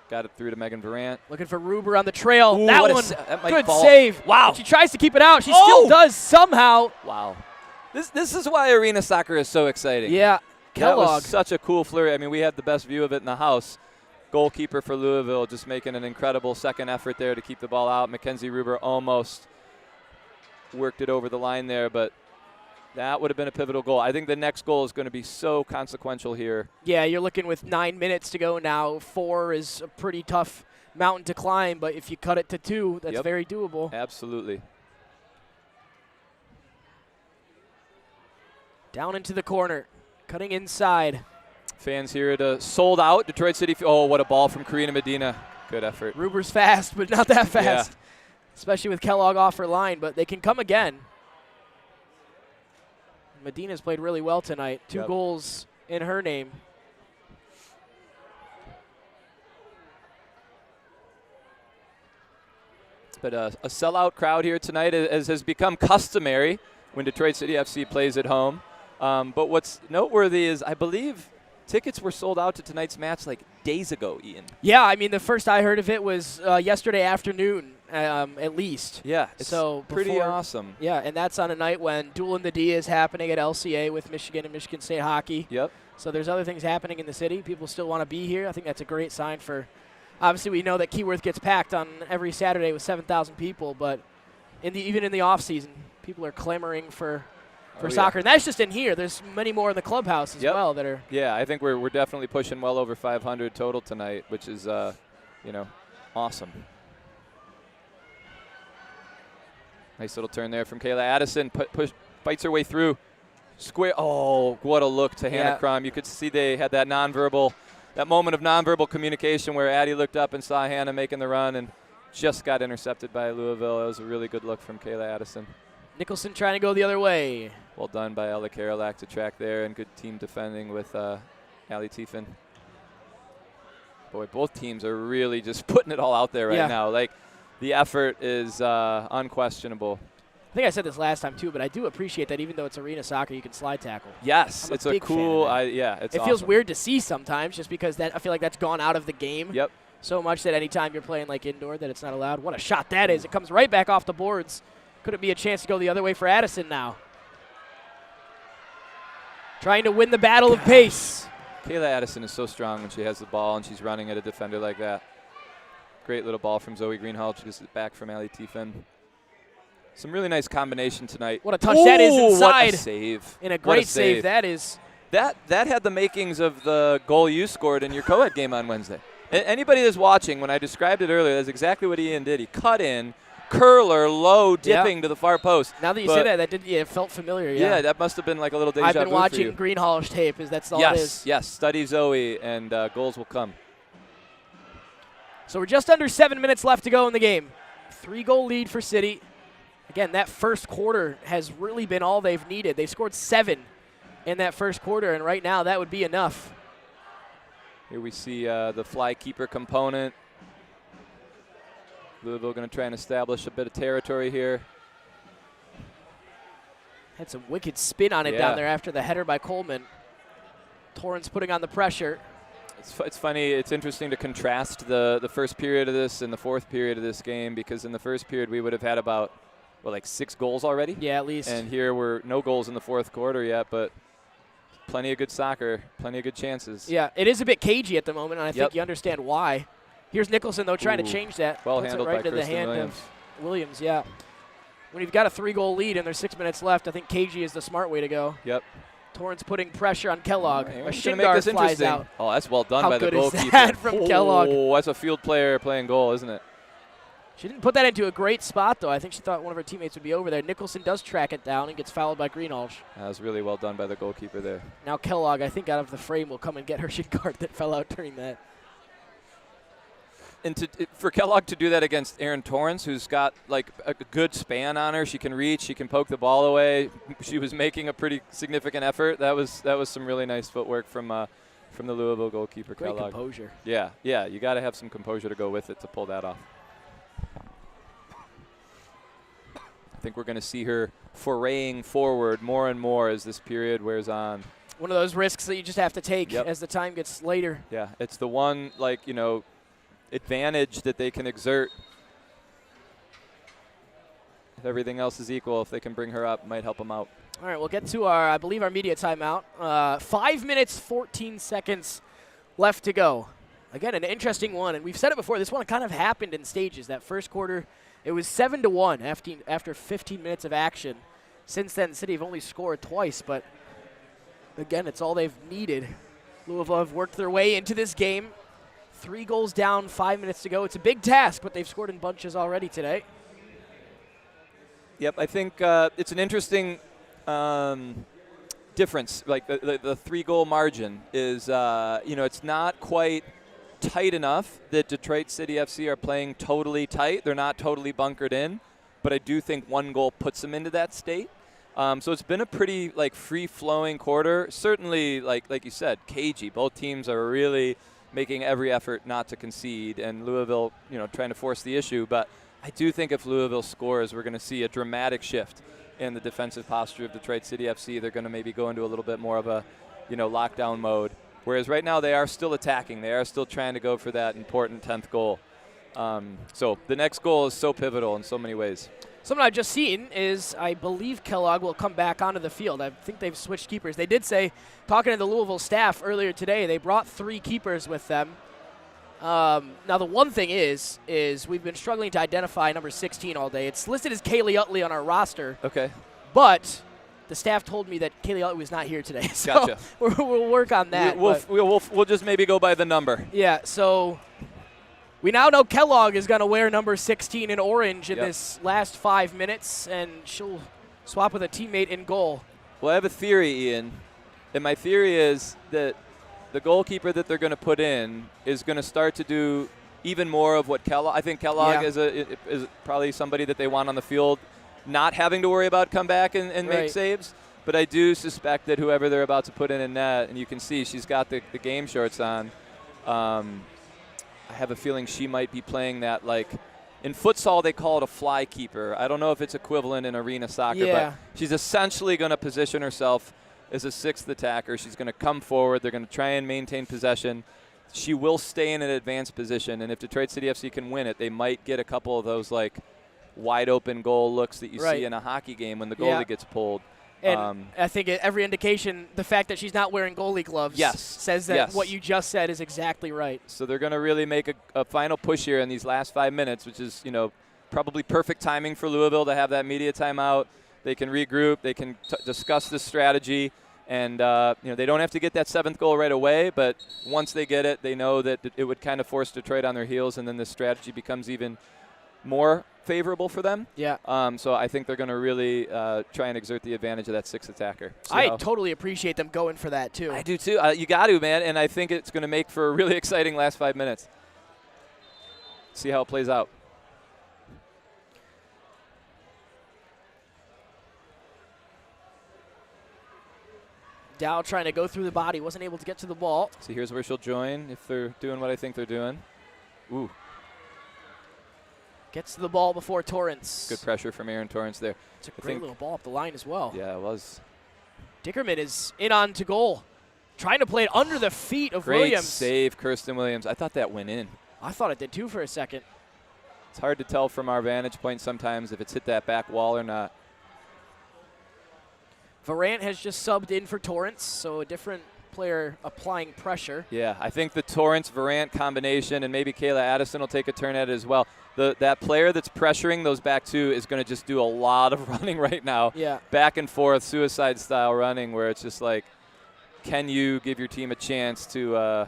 got it through to Megan Durant. Looking for Ruber on the trail. Ooh, that one, good save. Wow. She tries to keep it out. She still does somehow. Wow. This is why arena soccer is so exciting. Yeah, Kellogg. That was such a cool flurry. I mean, we had the best view of it in the house. Goalkeeper for Louisville just making an incredible second effort there to keep the ball out. Mackenzie Ruber almost worked it over the line there, but that would have been a pivotal goal. I think the next goal is going to be so consequential here. Yeah, you're looking with 9 minutes to go now. 4 is a pretty tough mountain to climb, but if you cut it to 2, that's very doable. Absolutely. Down into the corner, cutting inside. Fans here at sold out Detroit City. Oh, what a ball from Karina Medina. Good effort. Ruber's fast, but not that fast, especially with Kellogg off her line, but they can come again. Medina's played really well tonight. 2 goals in her name. But a sellout crowd here tonight, as has become customary when Detroit City FC plays at home. But what's noteworthy is I believe tickets were sold out to tonight's match like days ago, Ian. Yeah, I mean, the first I heard of it was yesterday afternoon, at least. Yeah, it's so pretty awesome. Yeah, and that's on a night when Duel in the D is happening at LCA with Michigan and Michigan State Hockey. Yep. So there's other things happening in the city. People still want to be here. I think that's a great sign for – obviously, we know that Keyworth gets packed on every Saturday with 7,000 people, but even in the off-season, people are clamoring for soccer. And that's just in here. There's many more in the clubhouse as well that are. Yeah, I think we're definitely pushing well over 500 total tonight, which is, awesome. Nice little turn there from Kayla Addison. Fights her way through. Square. Oh, what a look to Hannah Crum. You could see they had that moment of nonverbal communication where Addie looked up and saw Hannah making the run and just got intercepted by Louisville. It was a really good look from Kayla Addison. Nicholson trying to go the other way. Well done by Ella Karolak to track there, and good team defending with Allie Tiefin. Boy, both teams are really just putting it all out there right now. Like, the effort is unquestionable. I think I said this last time too, but I do appreciate that even though it's arena soccer, you can slide tackle. It's a cool. It feels weird to see sometimes, just because I feel like that's gone out of the game. Yep. So much that anytime you're playing like indoor, that it's not allowed. What a shot that is! It comes right back off the boards. Could it be a chance to go the other way for Addison now? Trying to win the battle of pace. Kayla Addison is so strong when she has the ball and she's running at a defender like that. Great little ball from Zoe Greenhalgh. She gets it back from Allie Tiefin. Some really nice combination tonight. What a touch that is inside. What a save. And a great save that is. That had the makings of the goal you scored in your co-ed game on Wednesday. Anybody that's watching, when I described it earlier, that's exactly what Ian did. He cut in, curler, low, dipping to the far post. Now that you say that, it felt familiar. Yeah, that must have been like a little deja vu for you. I've been watching Greenhalgh's tape. That's all it is. Yes, study Zoe, and goals will come. So we're just under 7 minutes left to go in the game. 3-goal lead for City. Again, that first quarter has really been all they've needed. They scored 7 in that first quarter, and right now that would be enough. Here we see the fly keeper component. Louisville going to try and establish a bit of territory here. Had some wicked spin on it down there after the header by Coleman. Torrance putting on the pressure. It's funny. It's interesting to contrast the first period of this and the fourth period of this game, because in the first period we would have had about, like 6 goals already? Yeah, at least. And here we're no goals in the fourth quarter yet, but plenty of good soccer, plenty of good chances. Yeah, it is a bit cagey at the moment, and I think you understand why. Here's Nicholson, though, trying to change that. Well handled right by into the hand Williams. of Williams, yeah. When you've got a 3-goal lead and there's 6 minutes left, I think cagey is the smart way to go. Yep. Torrance putting pressure on Kellogg. A shin make guard this flies out. Oh, that's well done by the goalkeeper. How good is that from Kellogg? Oh, that's a field player playing goal, isn't it? She didn't put that into a great spot, though. I think she thought one of her teammates would be over there. Nicholson does track it down and gets fouled by Greenhalgh. That was really well done by the goalkeeper there. Now Kellogg, I think, out of the frame will come and get her shin guard that fell out during that. And for Kellogg to do that against Erin Torrance, who's got like a good span on her, she can reach, she can poke the ball away. She was making a pretty significant effort. That was some really nice footwork from the Louisville goalkeeper. Great Kellogg. composure. Yeah, you got to have some composure to go with it to pull that off. I think we're going to see her foraying forward more and more as this period wears on. One of those risks that you just have to take as the time gets later. Yeah, it's the one, advantage that they can exert. If everything else is equal, if they can bring her up, might help them out. All right, we'll get to our, I believe, our media timeout. 5 minutes, 14 seconds left to go. Again, an interesting one, and we've said it before. This one kind of happened in stages. That first quarter, it was 7-1 after 15 minutes of action. Since then, City have only scored twice, but again, it's all they've needed. Louisville have worked their way into this game. 3 goals down, 5 minutes to go. It's a big task, but they've scored in bunches already today. Yep, I think it's an interesting difference. Like the 3-goal margin is, it's not quite tight enough that Detroit City FC are playing totally tight. They're not totally bunkered in, but I do think 1 goal puts them into that state. So it's been a pretty free-flowing quarter. Certainly, like you said, cagey. Both teams are really making every effort not to concede, and Louisville, trying to force the issue. But I do think if Louisville scores, we're going to see a dramatic shift in the defensive posture of Detroit City FC. They're going to maybe go into a little bit more of a, lockdown mode. Whereas right now they are still attacking. They are still trying to go for that important 10th goal. So the next goal is so pivotal in so many ways. Something I've just seen is I believe Kellogg will come back onto the field. I think they've switched keepers. They did say, talking to the Louisville staff earlier today, they brought 3 keepers with them. Now the one thing is we've been struggling to identify number 16 all day. It's listed as Kaylee Utley on our roster. Okay. But the staff told me that Kaylee Utley was not here today. So gotcha. we'll work on that. We'll just maybe go by the number. Yeah, so we now know Kellogg is going to wear number 16 in orange in this last 5 minutes, and she'll swap with a teammate in goal. Well, I have a theory, Ian, and my theory is that the goalkeeper that they're going to put in is going to start to do even more of what Kellogg. I think Kellogg is probably somebody that they want on the field, not having to worry about come back and make saves. But I do suspect that whoever they're about to put in net, and you can see she's got the game shorts on, I have a feeling she might be playing that in futsal they call it a fly keeper. I don't know if it's equivalent in arena soccer, but she's essentially going to position herself as a 6th attacker. She's going to come forward. They're going to try and maintain possession. She will stay in an advanced position, and if Detroit City FC can win it, they might get a couple of those wide open goal looks that you see in a hockey game when the goalie gets pulled. And I think every indication, the fact that she's not wearing goalie gloves says that what you just said is exactly right. So they're going to really make a final push here in these last 5 minutes, which is, probably perfect timing for Louisville to have that media timeout. They can regroup. They can discuss the strategy. And, they don't have to get that 7th goal right away, but once they get it, they know that it would kind of force Detroit on their heels, and then the strategy becomes even more favorable for them. Yeah. So I think they're going to really try and exert the advantage of that 6th attacker. I totally appreciate them going for that, too. I do, too. You got to, man, and I think it's going to make for a really exciting last 5 minutes. See how it plays out. Dow trying to go through the body, wasn't able to get to the ball. So here's where she'll join if they're doing what I think they're doing. Ooh. Gets to the ball before Torrance. Good pressure from Erin Torrance there. It's a great little ball up the line as well. Yeah, it was. Dickerman is in on to goal. Trying to play it under the feet of Great Williams. Save, Kirsten Williams. I thought that went in. I thought it did too for a second. It's hard to tell from our vantage point sometimes if it's hit that back wall or not. Varant has just subbed in for Torrance, so a different player applying pressure. Yeah, I think the Torrance-Varant combination, and maybe Kayla Addison will take a turn at it as well. That player that's pressuring those back two is going to just do a lot of running right now. Yeah. Back and forth, suicide-style running where it's just can you give your team a chance to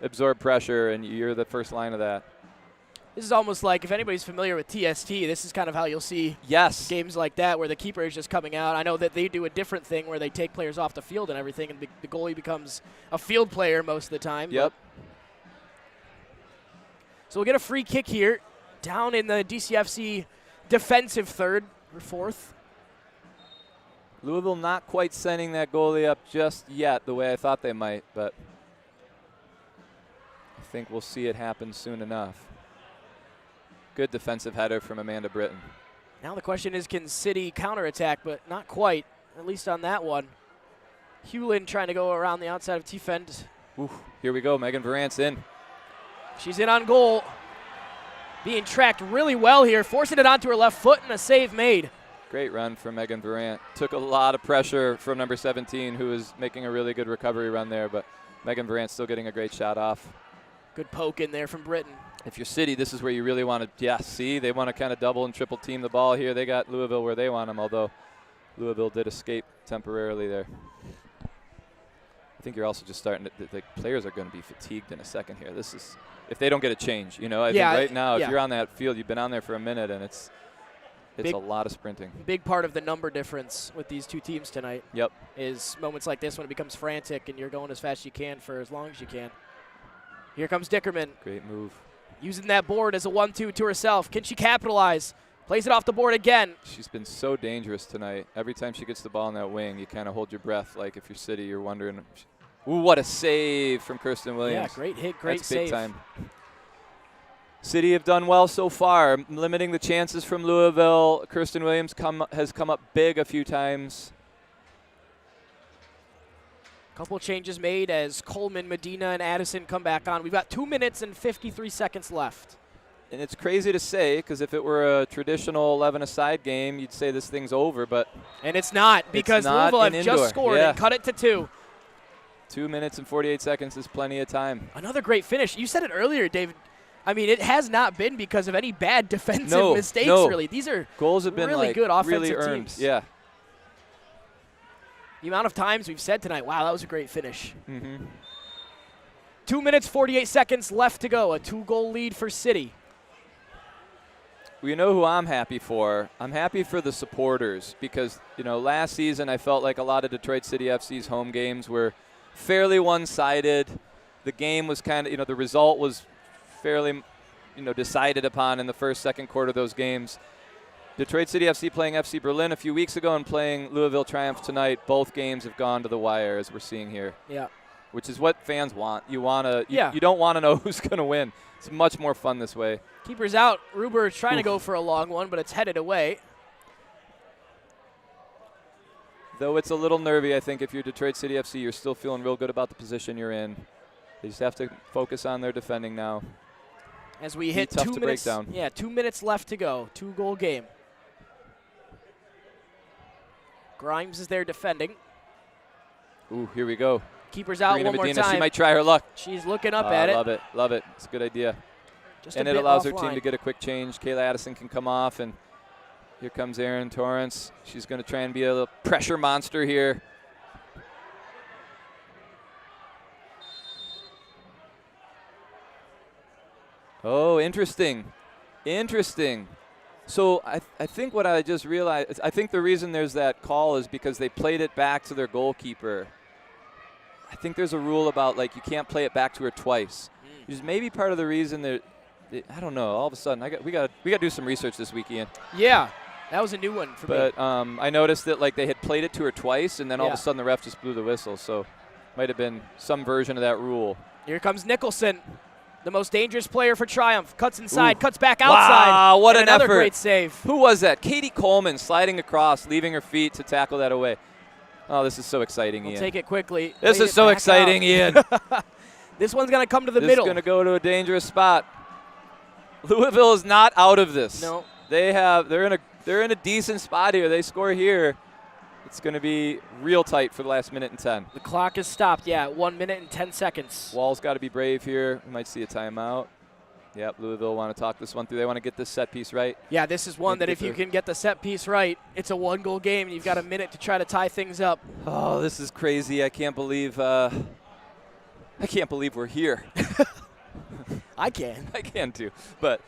absorb pressure, and you're the first line of that. This is almost like, if anybody's familiar with TST, this is kind of how you'll see games like that where the keeper is just coming out. I know that they do a different thing where they take players off the field and everything, and the goalie becomes a field player most of the time. Yep. So we'll get a free kick here down in the DCFC defensive third or fourth. Louisville not quite sending that goalie up just yet the way I thought they might, but I think we'll see it happen soon enough. Good defensive header from Amanda Britton. Now the question is, can City counterattack, but not quite, at least on that one. Hewlin trying to go around the outside of T-Fend. Here we go, Megan Varant's in. She's in on goal. Being tracked really well here, forcing it onto her left foot, and a save made. Great run from Megan Varant. Took a lot of pressure from number 17, who was making a really good recovery run there, but Megan Varant still getting a great shot off. Good poke in there from Britton. If you're City, this is where you really want to, see, they want to kind of double and triple team the ball here. They got Louisville where they want them, although Louisville did escape temporarily there. I think you're also just starting to, the players are going to be fatigued in a second here. This is, if they don't get a change, I think right now, if you're on that field, you've been on there for a minute, and it's a lot of sprinting. Big part of the number difference with these two teams tonight. Yep. Is moments like this when it becomes frantic and you're going as fast as you can for as long as you can. Here comes Dickerman. Great move. Using that board as a 1-2 to herself. Can she capitalize? Plays it off the board again. She's been so dangerous tonight. Every time she gets the ball in that wing, you kind of hold your breath. Like if you're City, you're wondering, ooh, what a save from Kirsten Williams. Yeah, great hit, great That's save. big time. City have done well so far, limiting the chances from Louisville. Kirsten Williams has come up big a few times. Couple changes made as Coleman, Medina, and Addison come back on. We've got 2 minutes and 53 seconds left. And it's crazy to say, because if it were a traditional 11-a-side game, you'd say this thing's over, but and it's not, because Louisville have just scored and cut it to 2. 2 minutes and 48 seconds is plenty of time. Another great finish. You said it earlier, David. I mean, it has not been because of any bad defensive mistakes, really. These are goals have been really good offensive really earned. teams. Yeah. The amount of times we've said tonight, wow, that was a great finish. Mm-hmm. 2 minutes, 48 seconds left to go. A 2-goal lead for City. Well, you know who I'm happy for? I'm happy for the supporters because, last season I felt like a lot of Detroit City FC's home games were fairly one-sided. The game was kind of, the result was fairly, decided upon in the first, second quarter of those games. Detroit City FC playing FC Berlin a few weeks ago and playing Louisville Triumph tonight. Both games have gone to the wire, as we're seeing here. Yeah. Which is what fans want. You don't want to know who's going to win. It's much more fun this way. Keeper's out. Ruber is trying to go for a long one, but it's headed away. Though it's a little nervy, I think if you're Detroit City FC, you're still feeling real good about the position you're in. They just have to focus on their defending now. As we hit 2 minutes. Yeah, 2 minutes left to go. 2-goal game. Grimes is there defending. Ooh, here we go. Keeper's out Karina one Medina, more time. She might try her luck. She's looking up at it. Love it. Love it. It's a good idea. Just and a it bit allows her offline. team to get a quick change. Kayla Addison can come off, and here comes Erin Torrance. She's going to try and be a little pressure monster here. Oh, interesting. Interesting. So I think what I just realized, I think the reason there's that call is because they played it back to their goalkeeper. I think there's a rule about, you can't play it back to her twice. Which is maybe part of the reason that, I don't know, all of a sudden, we got to do some research this week, Ian. Yeah, that was a new one for me. But I noticed that, they had played it to her twice, and then all of a sudden the ref just blew the whistle. So might have been some version of that rule. Here comes Nicholson. The most dangerous player for Triumph. Cuts inside, cuts back outside. Wow, what an another effort. Great save. Who was that? Katie Coleman sliding across, leaving her feet to tackle that away. Oh, this is so exciting, Ian. We'll take it quickly. This is so exciting, Ian. This one's going to come to the This middle. is going to go to a dangerous spot. Louisville is not out of this. No. They're in a decent spot here. They score here. It's going to be real tight for the last minute and 10. The clock is stopped, at 1 minute and 10 seconds. Wall's got to be brave here. We might see a timeout. Yep, Louisville want to talk this one through. They want to get this set piece right. Yeah, this is one that if you can get the set piece right, it's a 1-goal game, and you've got a minute to try to tie things up. Oh, this is crazy. I can't believe we're here. I can. I can too. But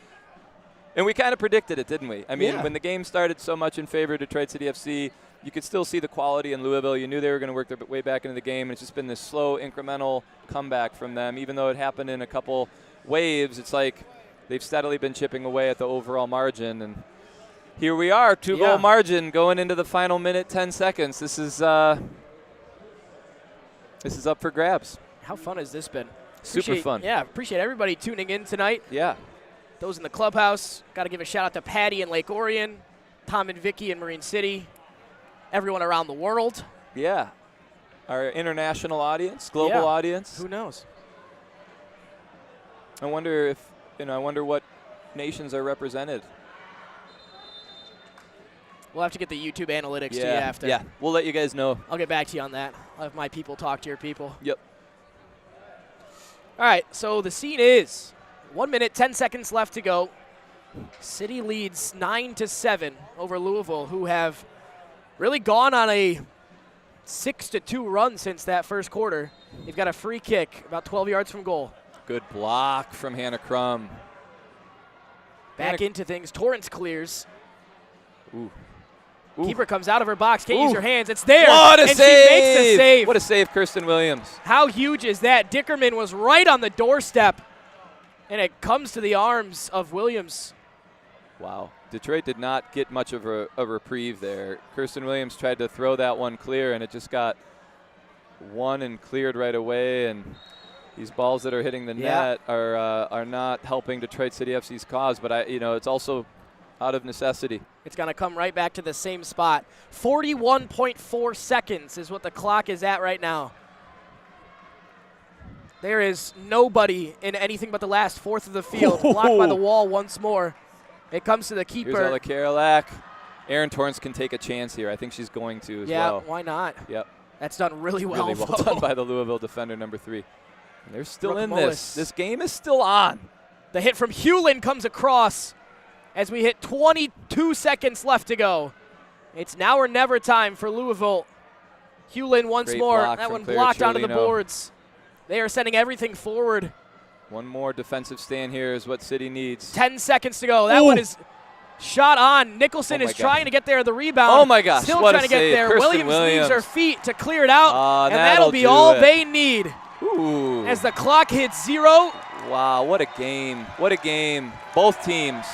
And we kind of predicted it, didn't we? I mean, Yeah. when the game started so much in favor of Detroit City FC, you could still see the quality in Louisville. You knew they were going to work their way back into the game, and it's just been this slow, incremental comeback from them. Even though it happened in a couple waves, it's like they've steadily been chipping away at the overall margin. And here we are, two-goal margin going into the final minute, 10 seconds. This is up for grabs. How fun has this been? Super fun. Yeah, appreciate everybody tuning in tonight. Yeah. Those in the clubhouse, got to give a shout out to Patty in Lake Orion, Tom and Vicky in Marine City, everyone around the world. Yeah. Our international audience, global audience. Who knows? I wonder what nations are represented. We'll have to get the YouTube analytics to you after. Yeah, we'll let you guys know. I'll get back to you on that. I'll have my people talk to your people. Yep. All right, so the scene is 1 minute, 10 seconds left to go. City leads 9-7 over Louisville, who have really gone on a 6-2 run since that first quarter. They've got a free kick about 12 yards from goal. Good block from Hannah Crum. Back into things. Torrance clears. Ooh. Keeper comes out of her box. Can't use her hands. It's there. What a and save! She makes the save. What a save, Kirsten Williams. How huge is that? Dickerman was right on the doorstep, and it comes to the arms of Williams. Wow. Detroit did not get much of a reprieve there. Kirsten Williams tried to throw that one clear, and it just got won and cleared right away. And these balls that are hitting the net are not helping Detroit City FC's cause. But it's also out of necessity. It's going to come right back to the same spot. 41.4 seconds is what the clock is at right now. There is nobody in anything but the last fourth of the field. Blocked by the wall once more. It comes to the keeper. Here's Ella Karolak. Erin Torrance can take a chance here. I think she's going to as well. Yeah, why not? Yep. That's done really well. Really well done by the Louisville defender, number 3. And they're still Brooke in Mullis. this. This game is still on. The hit from Hewlin comes across as we hit 22 seconds left to go. It's now or never time for Louisville. Hewlin once Great more. block That from one Claire blocked onto the Ciarlino. boards. They are sending everything forward. One more defensive stand here is what City needs. 10 seconds to go. That one is shot on. Nicholson is trying to get there. The rebound. Oh, my gosh. Still what trying a to get save. there. Kirsten Williams leaves her feet to clear it out. And that'll be do all it. they need. Ooh. As the clock hits 0. Wow, what a game. What a game. Both teams.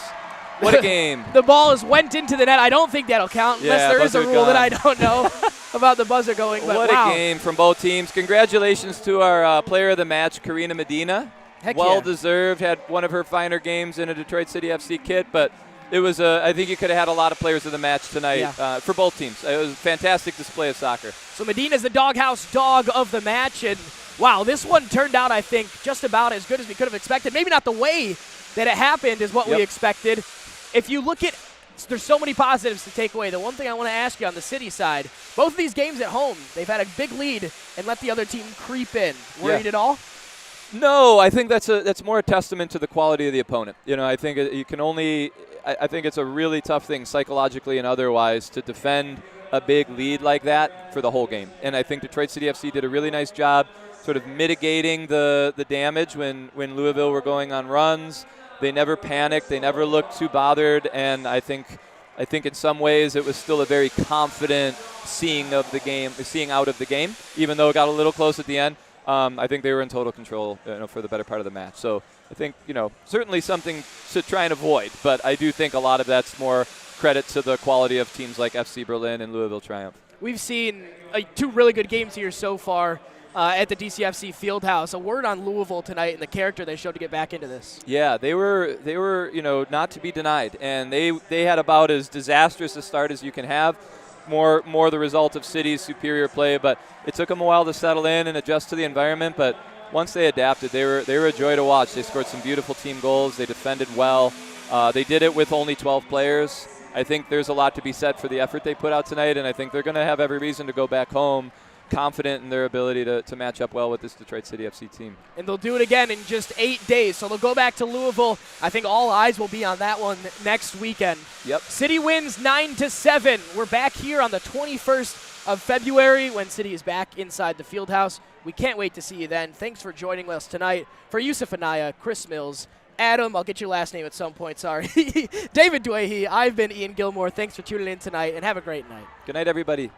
What a game. The ball has went into the net. I don't think that'll count unless there is a buzzer rule that gone. I don't know about the buzzer going. But what wow. a game from both teams. Congratulations to our player of the match, Karina Medina. Heck well yeah. deserved. Had one of her finer games in a Detroit City FC kit, but it was I think you could have had a lot of players of the match tonight for both teams. It was a fantastic display of soccer. So Medina's the DogHouse dog of the match, and wow, this one turned out, I think, just about as good as we could have expected. Maybe not the way that it happened is what we expected. If you look at, there's so many positives to take away. The one thing I want to ask you on the City side, both of these games at home, they've had a big lead and let the other team creep in. Worried at all? No, I think that's more a testament to the quality of the opponent. I think you can only I think it's a really tough thing psychologically and otherwise to defend a big lead like that for the whole game. And I think Detroit City FC did a really nice job sort of mitigating the damage when Louisville were going on runs. They never panicked. They never looked too bothered. And I think in some ways it was still a very confident seeing out of the game, even though it got a little close at the end. I think they were in total control for the better part of the match. So I think, certainly something to try and avoid. But I do think a lot of that's more credit to the quality of teams like FC Berlin and Louisville Triumph. We've seen 2 really good games here so far at the DCFC Fieldhouse. A word on Louisville tonight and the character they showed to get back into this. Yeah, they were not to be denied. And they had about as disastrous a start as you can have. More the result of City's superior play, but it took them a while to settle in and adjust to the environment. But once they adapted, they were a joy to watch. They scored some beautiful team goals. They defended well. They did it with only 12 players. I think there's a lot to be said for the effort they put out tonight, and I think they're going to have every reason to go back home confident in their ability to match up well with this Detroit City FC team. And they'll do it again in just 8 days. So they'll go back to Louisville. I think all eyes will be on that one next weekend. Yep. City wins 9-7. We're back here on the 21st of February when City is back inside the Fieldhouse. We can't wait to see you then. Thanks for joining us tonight. For Yusuf Anaya, Chris Mills, Adam, I'll get your last name at some point, sorry. David Dwayhe, I've been Ian Gilmore. Thanks for tuning in tonight, and have a great night. Good night, everybody.